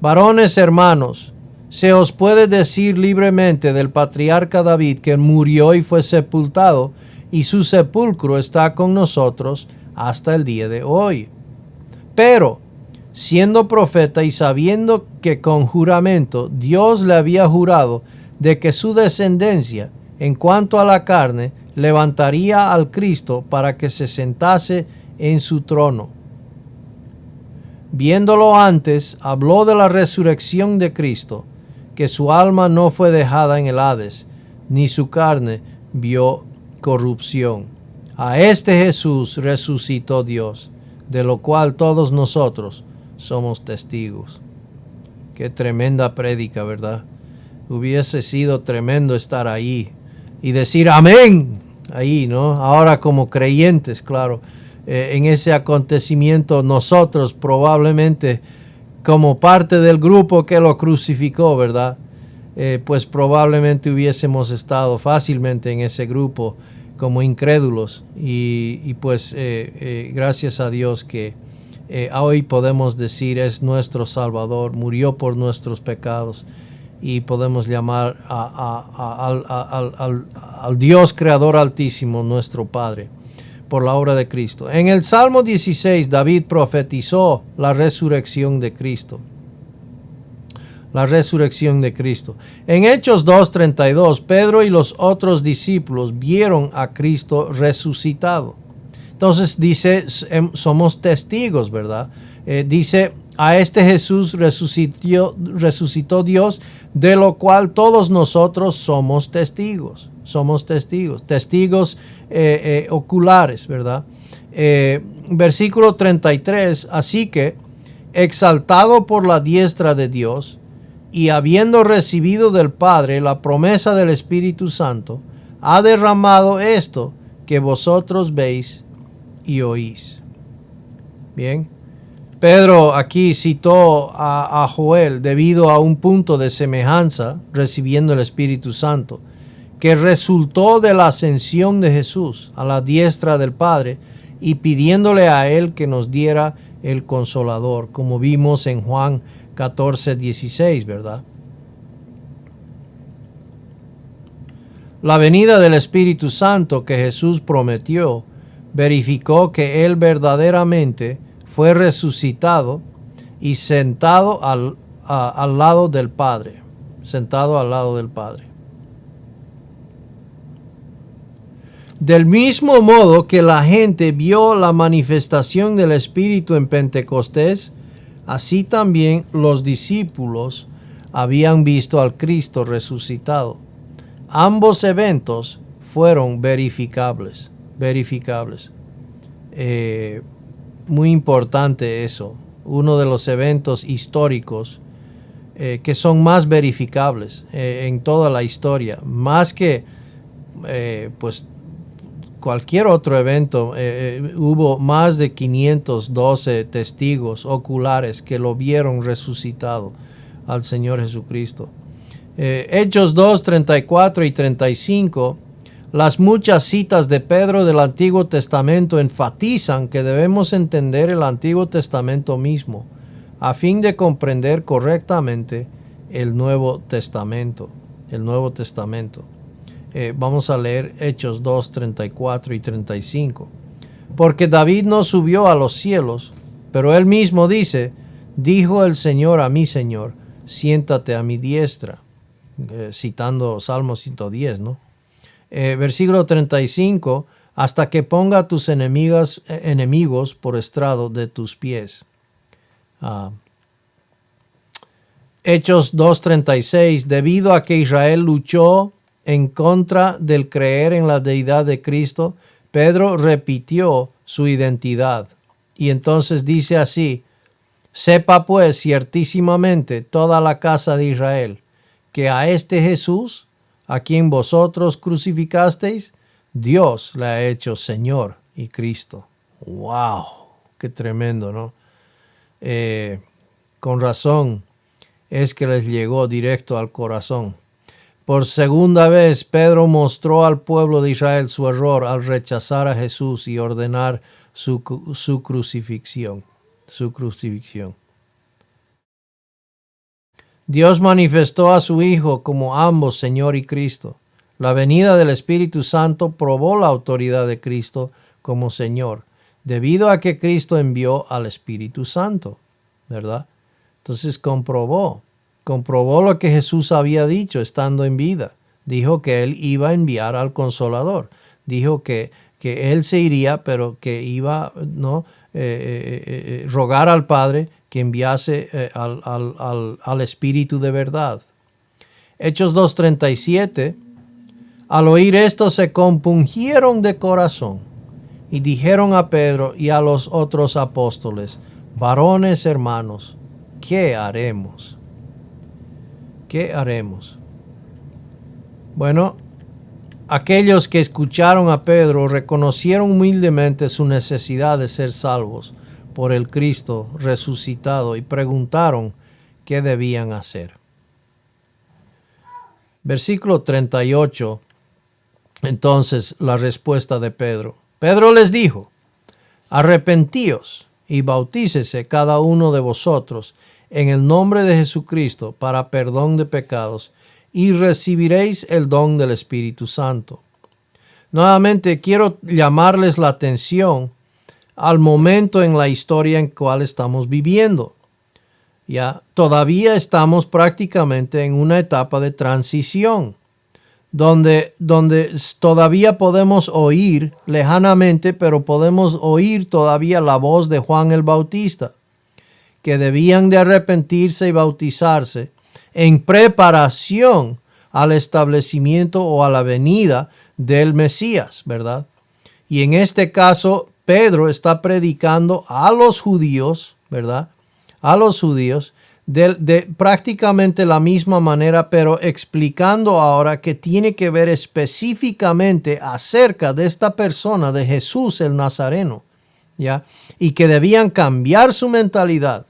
Varones hermanos, se os puede decir libremente del patriarca David que murió y fue sepultado, y su sepulcro está con nosotros hasta el día de hoy. Pero, siendo profeta y sabiendo que con juramento Dios le había jurado de que su descendencia, en cuanto a la carne, levantaría al Cristo para que se sentase en su trono. Viéndolo antes, habló de la resurrección de Cristo, que su alma no fue dejada en el Hades, ni su carne vio corrupción. A este Jesús resucitó Dios, de lo cual todos nosotros somos testigos. Qué tremenda prédica, ¿verdad? Hubiese sido tremendo estar ahí y decir amén ahí, ¿no? Ahora como creyentes, claro, en ese acontecimiento nosotros probablemente como parte del grupo que lo crucificó, ¿verdad? Pues probablemente hubiésemos estado fácilmente en ese grupo como incrédulos y pues gracias a Dios que hoy podemos decir es nuestro Salvador, murió por nuestros pecados. Y podemos llamar al Dios Creador Altísimo, nuestro Padre, por la obra de Cristo. En el Salmo 16, David profetizó la resurrección de Cristo. La resurrección de Cristo. En Hechos 2:32, Pedro y los otros discípulos vieron a Cristo resucitado. Entonces dice, somos testigos, ¿verdad? Dice, a este Jesús resucitó Dios, de lo cual todos nosotros somos testigos. Somos testigos. Testigos oculares, ¿verdad? Versículo 33. Así que, exaltado por la diestra de Dios, y habiendo recibido del Padre la promesa del Espíritu Santo, ha derramado esto que vosotros veis y oís. Bien. Pedro aquí citó a Joel debido a un punto de semejanza recibiendo el Espíritu Santo, que resultó de la ascensión de Jesús a la diestra del Padre y pidiéndole a Él que nos diera el Consolador, como vimos en Juan 14:16, ¿verdad? La venida del Espíritu Santo que Jesús prometió verificó que Él verdaderamente fue resucitado y sentado al lado del Padre. Sentado al lado del Padre. Del mismo modo que la gente vio la manifestación del Espíritu en Pentecostés, así también los discípulos habían visto al Cristo resucitado. Ambos eventos fueron verificables. Muy importante eso. Uno de los eventos históricos que son más verificables en toda la historia, más que pues cualquier otro evento. Hubo más de 512 testigos oculares que lo vieron resucitado al Señor Jesucristo. Hechos 2, 34 y 35, las muchas citas de Pedro del Antiguo Testamento enfatizan que debemos entender el Antiguo Testamento mismo a fin de comprender correctamente el Nuevo Testamento. Vamos a leer Hechos 2, 34 y 35. Porque David no subió a los cielos, pero él mismo dice, dijo el Señor a mi Señor, siéntate a mi diestra. Citando Salmo 110, ¿no? Versículo 35, hasta que ponga a tus enemigos por estrado de tus pies. Hechos 2:36, debido a que Israel luchó en contra del creer en la deidad de Cristo, Pedro repitió su identidad. Y entonces dice así, sepa pues ciertísimamente toda la casa de Israel, que a este Jesús, a quien vosotros crucificasteis, Dios le ha hecho Señor y Cristo. ¡Wow! ¡Qué tremendo!, ¿no? Con razón es que les llegó directo al corazón. Por segunda vez, Pedro mostró al pueblo de Israel su error al rechazar a Jesús y ordenar su crucifixión. Dios manifestó a su Hijo como ambos Señor y Cristo. La venida del Espíritu Santo probó la autoridad de Cristo como Señor, debido a que Cristo envió al Espíritu Santo, ¿verdad? Entonces comprobó lo que Jesús había dicho estando en vida. Dijo que Él iba a enviar al Consolador. Dijo que Él se iría, pero que iba, ¿no? Rogar al Padre que enviase al Espíritu de verdad. Hechos 2:37, al oír esto se compungieron de corazón y dijeron a Pedro y a los otros apóstoles, varones hermanos, ¿qué haremos? ¿Qué haremos? Bueno, aquellos que escucharon a Pedro reconocieron humildemente su necesidad de ser salvos por el Cristo resucitado y preguntaron qué debían hacer. Versículo 38, entonces la respuesta de Pedro. Pedro les dijo, arrepentíos y bautícese cada uno de vosotros en el nombre de Jesucristo para perdón de pecados y recibiréis el don del Espíritu Santo. Nuevamente quiero llamarles la atención al momento en la historia en cual estamos viviendo. Ya todavía estamos prácticamente en una etapa de transición, donde todavía podemos oír lejanamente, pero podemos oír todavía la voz de Juan el Bautista, que debían de arrepentirse y bautizarse en preparación al establecimiento o a la venida del Mesías, ¿verdad? Y en este caso, Pedro está predicando a los judíos, ¿verdad? A los judíos de prácticamente la misma manera, pero explicando ahora que tiene que ver específicamente acerca de esta persona, de Jesús el Nazareno, ¿ya? Y que debían cambiar su mentalidad,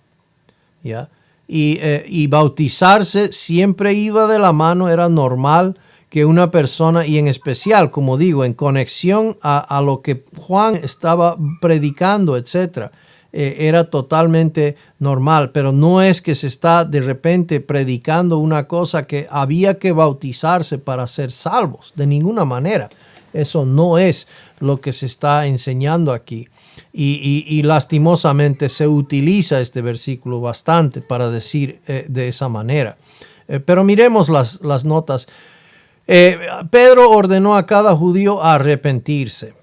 ¿ya? Y bautizarse siempre iba de la mano, era normal que una persona, y en especial, como digo, en conexión a lo que Juan estaba predicando, etc. era totalmente normal, pero no es que se está de repente predicando una cosa que había que bautizarse para ser salvos, de ninguna manera. Eso no es lo que se está enseñando aquí. Y lastimosamente se utiliza este versículo bastante para decir de esa manera. Pero miremos las notas. Pedro ordenó a cada judío a arrepentirse.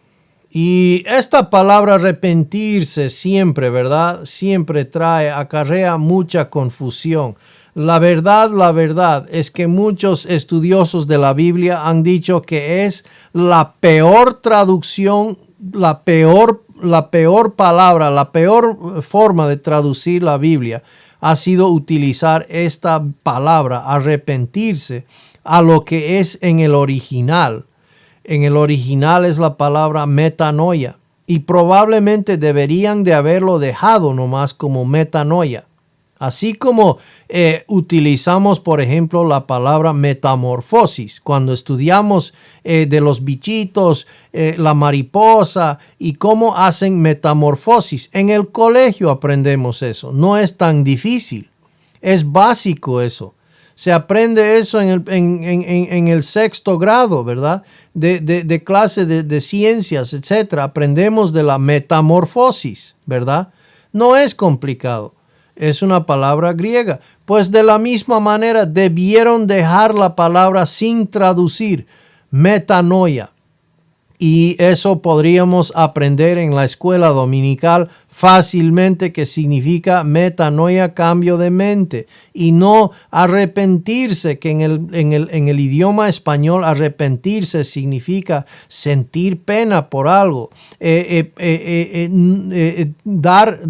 Y esta palabra arrepentirse siempre, ¿verdad? Siempre acarrea mucha confusión. La verdad es que muchos estudiosos de la Biblia han dicho que es la peor traducción, la peor palabra, la peor forma de traducir la Biblia ha sido utilizar esta palabra, arrepentirse, a lo que es en el original. En el original es la palabra metanoia y probablemente deberían de haberlo dejado nomás como metanoia. Así como utilizamos, por ejemplo, la palabra metamorfosis cuando estudiamos de los bichitos, la mariposa y cómo hacen metamorfosis. En el colegio aprendemos eso. No es tan difícil. Es básico eso. Se aprende eso en el 6º grado, ¿verdad? De clase de ciencias, etc. Aprendemos de la metamorfosis, ¿verdad? No es complicado. Es una palabra griega. Pues de la misma manera debieron dejar la palabra sin traducir, metanoia. Y eso podríamos aprender en la escuela dominical fácilmente, que significa metanoia, cambio de mente, y no arrepentirse, que en el idioma español arrepentirse significa sentir pena por algo, dar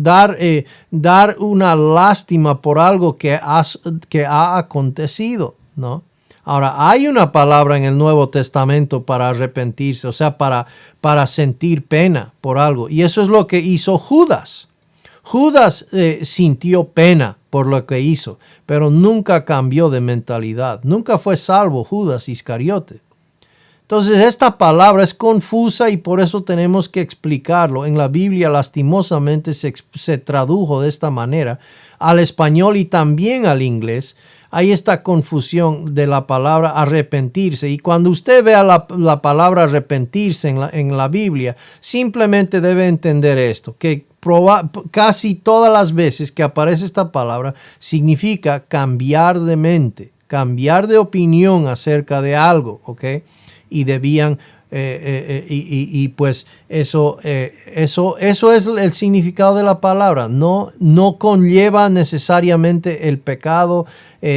una lástima por algo que ha acontecido, ¿no? Ahora, hay una palabra en el Nuevo Testamento para arrepentirse, o sea, para sentir pena por algo. Y eso es lo que hizo Judas. Judas sintió pena por lo que hizo, pero nunca cambió de mentalidad. Nunca fue salvo Judas Iscariote. Entonces, esta palabra es confusa y por eso tenemos que explicarlo. En la Biblia, lastimosamente, se tradujo de esta manera al español y también al inglés. Hay esta confusión de la palabra arrepentirse. Y cuando usted vea la palabra arrepentirse en la Biblia, simplemente debe entender esto, que casi todas las veces que aparece esta palabra significa cambiar de mente, cambiar de opinión acerca de algo, ¿ok? Y debían, pues eso es el significado de la palabra. No conlleva necesariamente el pecado,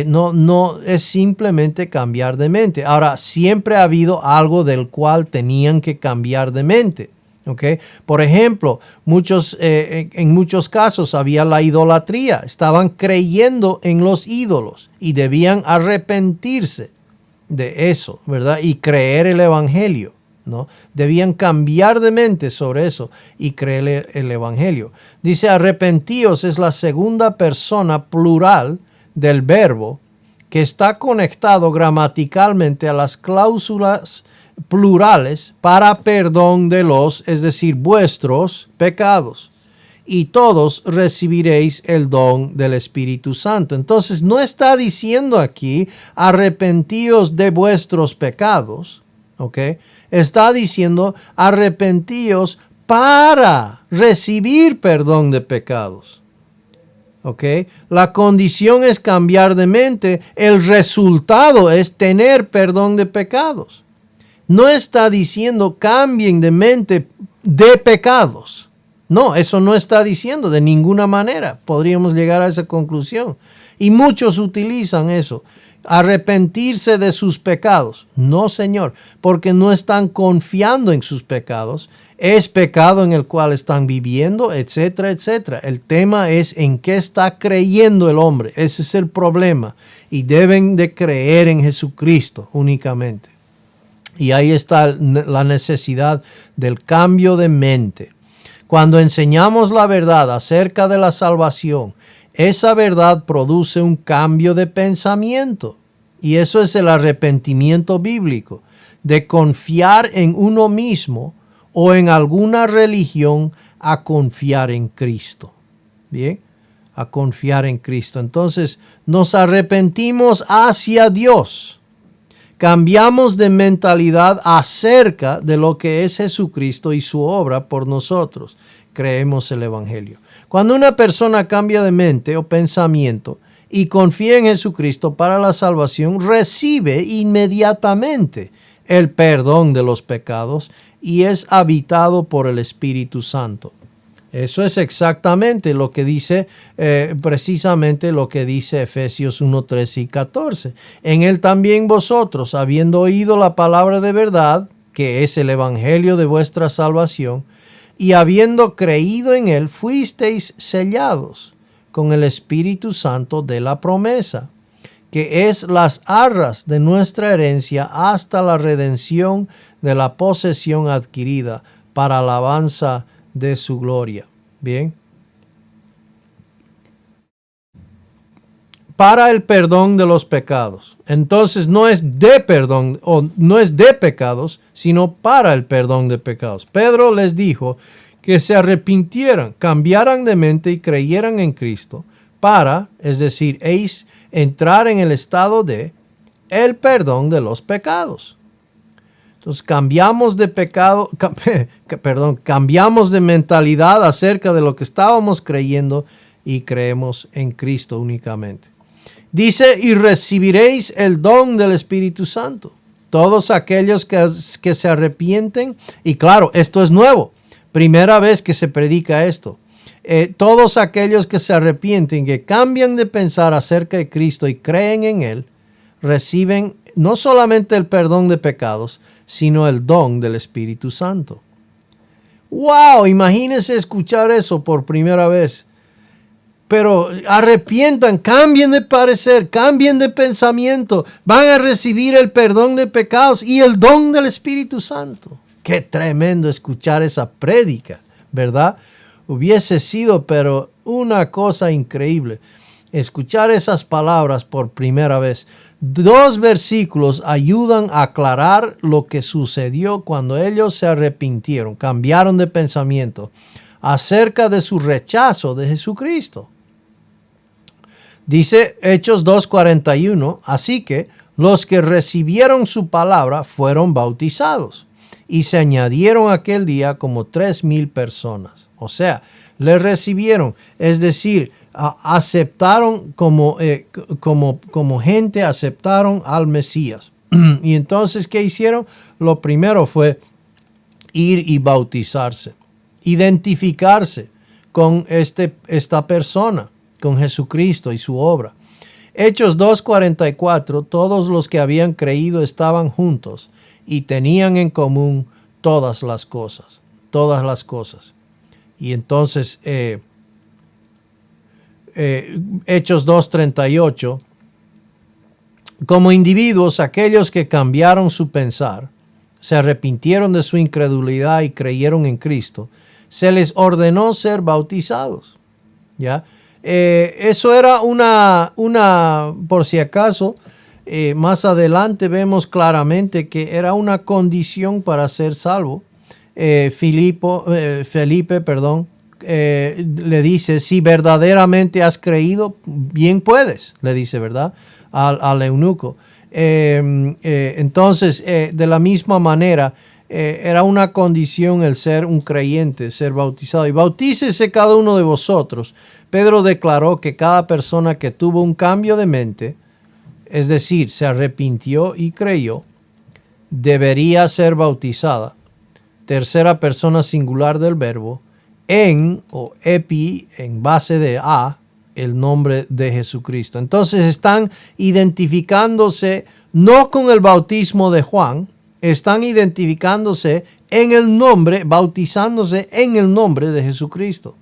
no es simplemente cambiar de mente. Ahora, siempre ha habido algo del cual tenían que cambiar de mente. Okay. Por ejemplo, en muchos casos había la idolatría. Estaban creyendo en los ídolos y debían arrepentirse de eso, ¿verdad? Y creer el evangelio, ¿no? Debían cambiar de mente sobre eso y creer el evangelio. Dice, arrepentíos es la segunda persona plural del verbo que está conectado gramaticalmente a las cláusulas plurales para perdón de los, es decir, vuestros pecados. Y todos recibiréis el don del Espíritu Santo. Entonces no está diciendo aquí arrepentíos de vuestros pecados, ¿ok? Está diciendo arrepentíos para recibir perdón de pecados, ¿ok? La condición es cambiar de mente, el resultado es tener perdón de pecados. No está diciendo cambien de mente de pecados. No, eso no está diciendo de ninguna manera. Podríamos llegar a esa conclusión. Y muchos utilizan eso. Arrepentirse de sus pecados. No, Señor, porque no están confiando en sus pecados. Es pecado en el cual están viviendo, etcétera, etcétera. El tema es en qué está creyendo el hombre. Ese es el problema. Y deben de creer en Jesucristo únicamente. Y ahí está la necesidad del cambio de mente. Cuando enseñamos la verdad acerca de la salvación, esa verdad produce un cambio de pensamiento. Y eso es el arrepentimiento bíblico, de confiar en uno mismo o en alguna religión a confiar en Cristo. Bien, a confiar en Cristo. Entonces nos arrepentimos hacia Dios. Cambiamos de mentalidad acerca de lo que es Jesucristo y su obra por nosotros. Creemos el Evangelio. Cuando una persona cambia de mente o pensamiento y confía en Jesucristo para la salvación, recibe inmediatamente el perdón de los pecados y es habitado por el Espíritu Santo. Eso es exactamente lo que dice, precisamente lo que dice Efesios 1, 13 y 14. En él también vosotros, habiendo oído la palabra de verdad, que es el evangelio de vuestra salvación, y habiendo creído en él, fuisteis sellados con el Espíritu Santo de la promesa, que es las arras de nuestra herencia hasta la redención de la posesión adquirida para alabanza de su gloria. Bien. Para el perdón de los pecados. Entonces no es de perdón o no es de pecados, sino para el perdón de pecados. Pedro les dijo que se arrepintieran, cambiaran de mente y creyeran en Cristo para, es decir, entrar en el estado de el perdón de los pecados. Entonces cambiamos de cambiamos de mentalidad acerca de lo que estábamos creyendo y creemos en Cristo únicamente. Dice, y recibiréis el don del Espíritu Santo. Todos aquellos que se arrepienten, y claro, esto es nuevo, primera vez que se predica esto. Todos aquellos que se arrepienten, que cambian de pensar acerca de Cristo y creen en Él, reciben no solamente el perdón de pecados, sino el don del Espíritu Santo. ¡Wow! Imagínense escuchar eso por primera vez. Pero arrepientan, cambien de parecer, cambien de pensamiento. Van a recibir el perdón de pecados y el don del Espíritu Santo. ¡Qué tremendo escuchar esa prédica! ¿Verdad? Hubiese sido, pero una cosa increíble. Escuchar esas palabras por primera vez. 2 versículos ayudan a aclarar lo que sucedió cuando ellos se arrepintieron, cambiaron de pensamiento acerca de su rechazo de Jesucristo. Dice Hechos 2:41, así que los que recibieron su palabra fueron bautizados y se añadieron aquel día como 3,000 personas. O sea, le recibieron, es decir, aceptaron como gente, aceptaron al Mesías. Y entonces, ¿qué hicieron? Lo primero fue ir y bautizarse, identificarse con esta persona, con Jesucristo y su obra. Hechos 2:44, todos los que habían creído estaban juntos y tenían en común todas las cosas. Y entonces, Hechos 2:38, como individuos, aquellos que cambiaron su pensar, se arrepintieron de su incredulidad y creyeron en Cristo, se les ordenó ser bautizados. ¿Ya? Eso era por si acaso, más adelante vemos claramente que era una condición para ser salvo. Felipe, le dice, si verdaderamente has creído, bien puedes, le dice, ¿verdad? Al eunuco. Entonces, de la misma manera, era una condición el ser un creyente, ser bautizado. Y bautícese cada uno de vosotros. Pedro declaró que cada persona que tuvo un cambio de mente, es decir, se arrepintió y creyó, debería ser bautizada. Tercera persona singular del verbo, en o epi, en base de a, el nombre de Jesucristo. Entonces están identificándose no con el bautismo de Juan, están identificándose en el nombre, bautizándose en el nombre de Jesucristo.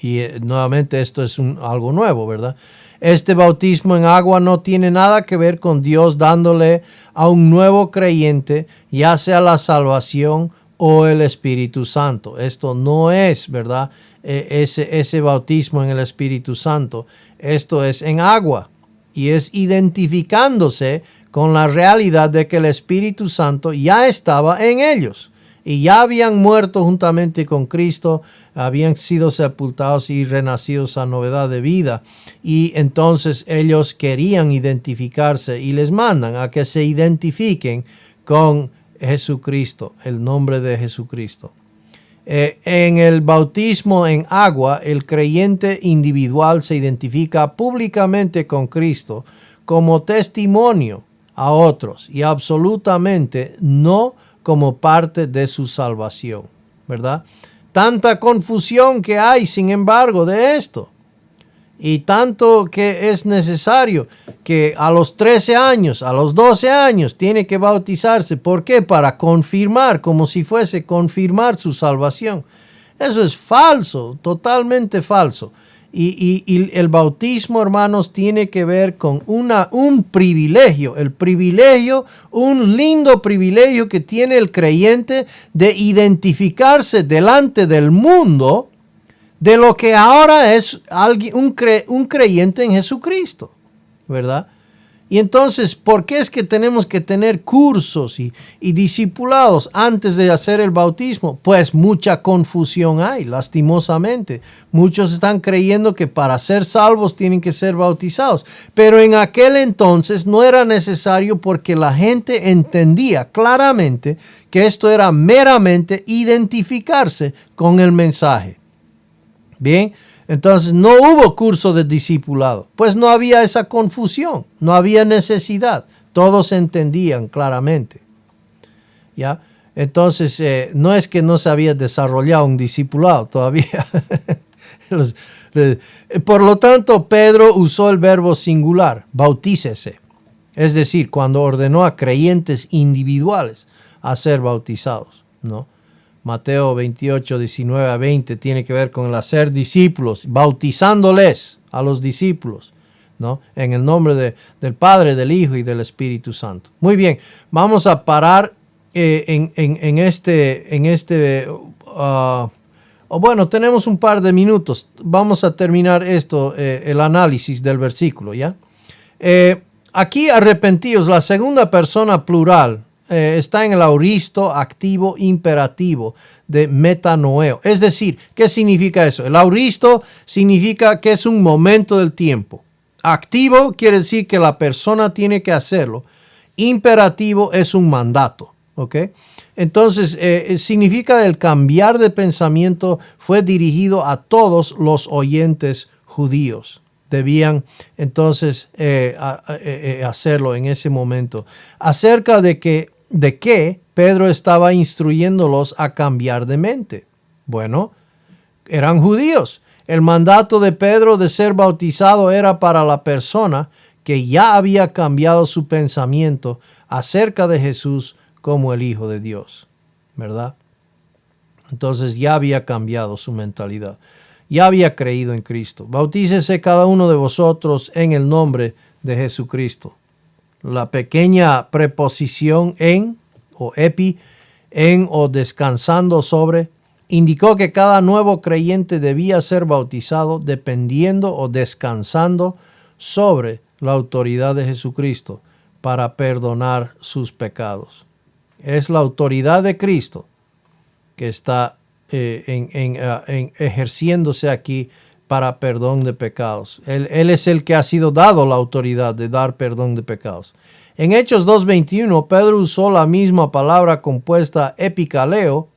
Y nuevamente esto es algo nuevo, ¿verdad? Este bautismo en agua no tiene nada que ver con Dios dándole a un nuevo creyente, ya sea la salvación o el Espíritu Santo. Esto no es, ¿verdad? Ese bautismo en el Espíritu Santo. Esto es en agua y es identificándose con la realidad de que el Espíritu Santo ya estaba en ellos. y ya habían muerto juntamente con Cristo, habían sido sepultados y renacidos a novedad de vida. Y entonces ellos querían identificarse y les mandan a que se identifiquen con Jesucristo, el nombre de Jesucristo. En el bautismo en agua, el creyente individual se identifica públicamente con Cristo como testimonio a otros y absolutamente no como parte de su salvación, ¿verdad? Tanta confusión que hay, sin embargo, de esto. Y tanto que es necesario que a los 13 años, a los 12 años, tiene que bautizarse. ¿Por qué? Para confirmar, como si fuese confirmar su salvación. Eso es falso, totalmente falso. Y el bautismo, hermanos, tiene que ver con un privilegio. El privilegio, un lindo privilegio que tiene el creyente de identificarse delante del mundo de lo que ahora es un creyente en Jesucristo, ¿verdad? Y entonces, ¿por qué es que tenemos que tener cursos y discipulados antes de hacer el bautismo? Pues mucha confusión hay, lastimosamente. Muchos están creyendo que para ser salvos tienen que ser bautizados. Pero en aquel entonces no era necesario porque la gente entendía claramente que esto era meramente identificarse con el mensaje. Bien, entonces no hubo curso de discipulado, pues no había esa confusión, no había necesidad, todos entendían claramente. ¿Ya? Entonces no es que no se había desarrollado un discipulado todavía. Por lo tanto, Pedro usó el verbo singular, bautícese, es decir, cuando ordenó a creyentes individuales a ser bautizados, ¿no? Mateo 28, 19 a 20 tiene que ver con el hacer discípulos, bautizándoles a los discípulos, ¿no? En el nombre del Padre, del Hijo y del Espíritu Santo. Muy bien, vamos a parar bueno, tenemos un par de minutos. Vamos a terminar el análisis del versículo, ¿ya? Aquí arrepentidos, la segunda persona plural, está en el auristo activo imperativo de metanoeo. Es decir, ¿qué significa eso? El auristo significa que es un momento del tiempo. Activo quiere decir que la persona tiene que hacerlo. Imperativo es un mandato. ¿Ok? Entonces, significa el cambiar de pensamiento fue dirigido a todos los oyentes judíos. Debían entonces hacerlo en ese momento. Acerca de que Pedro estaba instruyéndolos a cambiar de mente. Bueno, eran judíos. El mandato de Pedro de ser bautizado era para la persona que ya había cambiado su pensamiento acerca de Jesús como el Hijo de Dios, ¿verdad? Entonces ya había cambiado su mentalidad. Ya había creído en Cristo. Bautícese cada uno de vosotros en el nombre de Jesucristo. La pequeña preposición en o epi, en o descansando sobre, indicó que cada nuevo creyente debía ser bautizado dependiendo o descansando sobre la autoridad de Jesucristo para perdonar sus pecados. Es la autoridad de Cristo que está ejerciéndose aquí para perdón de pecados. Él es el que ha sido dado la autoridad de dar perdón de pecados. En Hechos 2:21, Pedro usó la misma palabra compuesta epikaleo,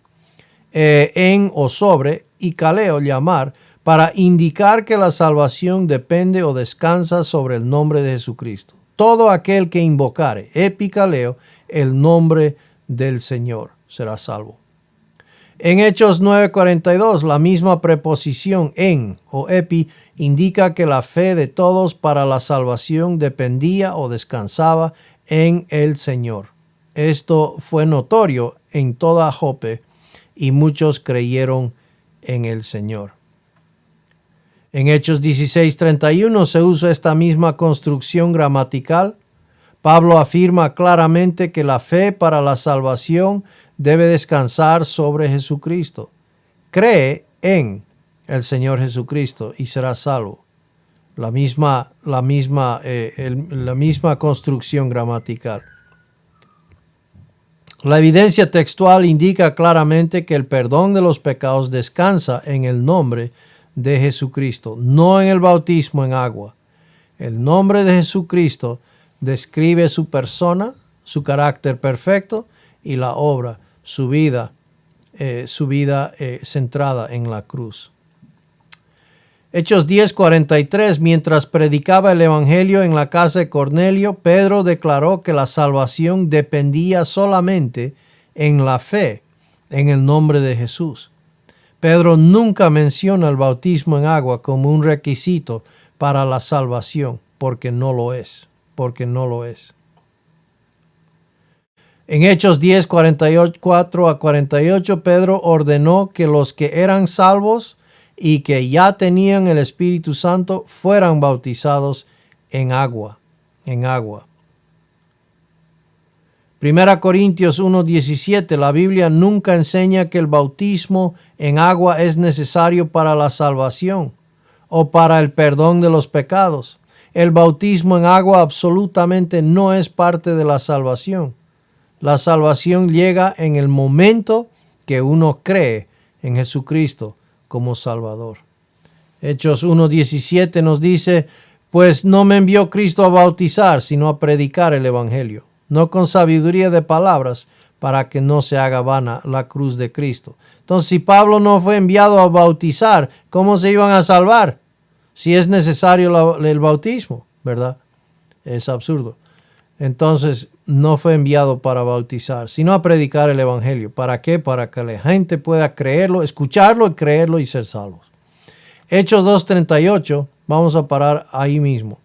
en o sobre, y kaleo, llamar, para indicar que la salvación depende o descansa sobre el nombre de Jesucristo. Todo aquel que invocare, epikaleo, el nombre del Señor, será salvo. En Hechos 9:42, la misma preposición en o epi indica que la fe de todos para la salvación dependía o descansaba en el Señor. Esto fue notorio en toda Jope y muchos creyeron en el Señor. En Hechos 16:31 se usa esta misma construcción gramatical. Pablo afirma claramente que la fe para la salvación debe descansar sobre Jesucristo. Cree en el Señor Jesucristo y serás salvo. La misma construcción gramatical. La evidencia textual indica claramente que el perdón de los pecados descansa en el nombre de Jesucristo, no en el bautismo en agua. El nombre de Jesucristo describe su persona, su carácter perfecto y la obra, su vida centrada en la cruz. Hechos 10:43, mientras predicaba el evangelio en la casa de Cornelio, Pedro declaró que la salvación dependía solamente en la fe en el nombre de Jesús. Pedro nunca menciona el bautismo en agua como un requisito para la salvación, porque no lo es, En Hechos 10:44 a 48, Pedro ordenó que los que eran salvos y que ya tenían el Espíritu Santo fueran bautizados en agua. 1 Corintios 1:17, la Biblia nunca enseña que el bautismo en agua es necesario para la salvación o para el perdón de los pecados. El bautismo en agua absolutamente no es parte de la salvación. La salvación llega en el momento que uno cree en Jesucristo como Salvador. Hechos 1:17 nos dice, pues no me envió Cristo a bautizar, sino a predicar el evangelio, no con sabiduría de palabras, para que no se haga vana la cruz de Cristo. Entonces, si Pablo no fue enviado a bautizar, ¿cómo se iban a salvar? Si es necesario el bautismo, ¿verdad? Es absurdo. Entonces, no fue enviado para bautizar, sino a predicar el evangelio. ¿Para qué? Para que la gente pueda creerlo, escucharlo y creerlo y ser salvos. Hechos 2:38, vamos a parar ahí mismo.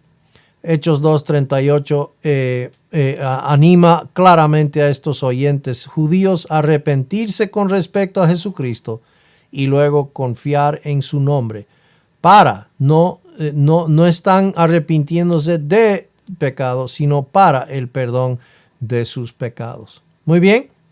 Hechos 2:38 anima claramente a estos oyentes judíos a arrepentirse con respecto a Jesucristo y luego confiar en su nombre. No están arrepintiéndose de pecado, sino para el perdón de sus pecados. Muy bien,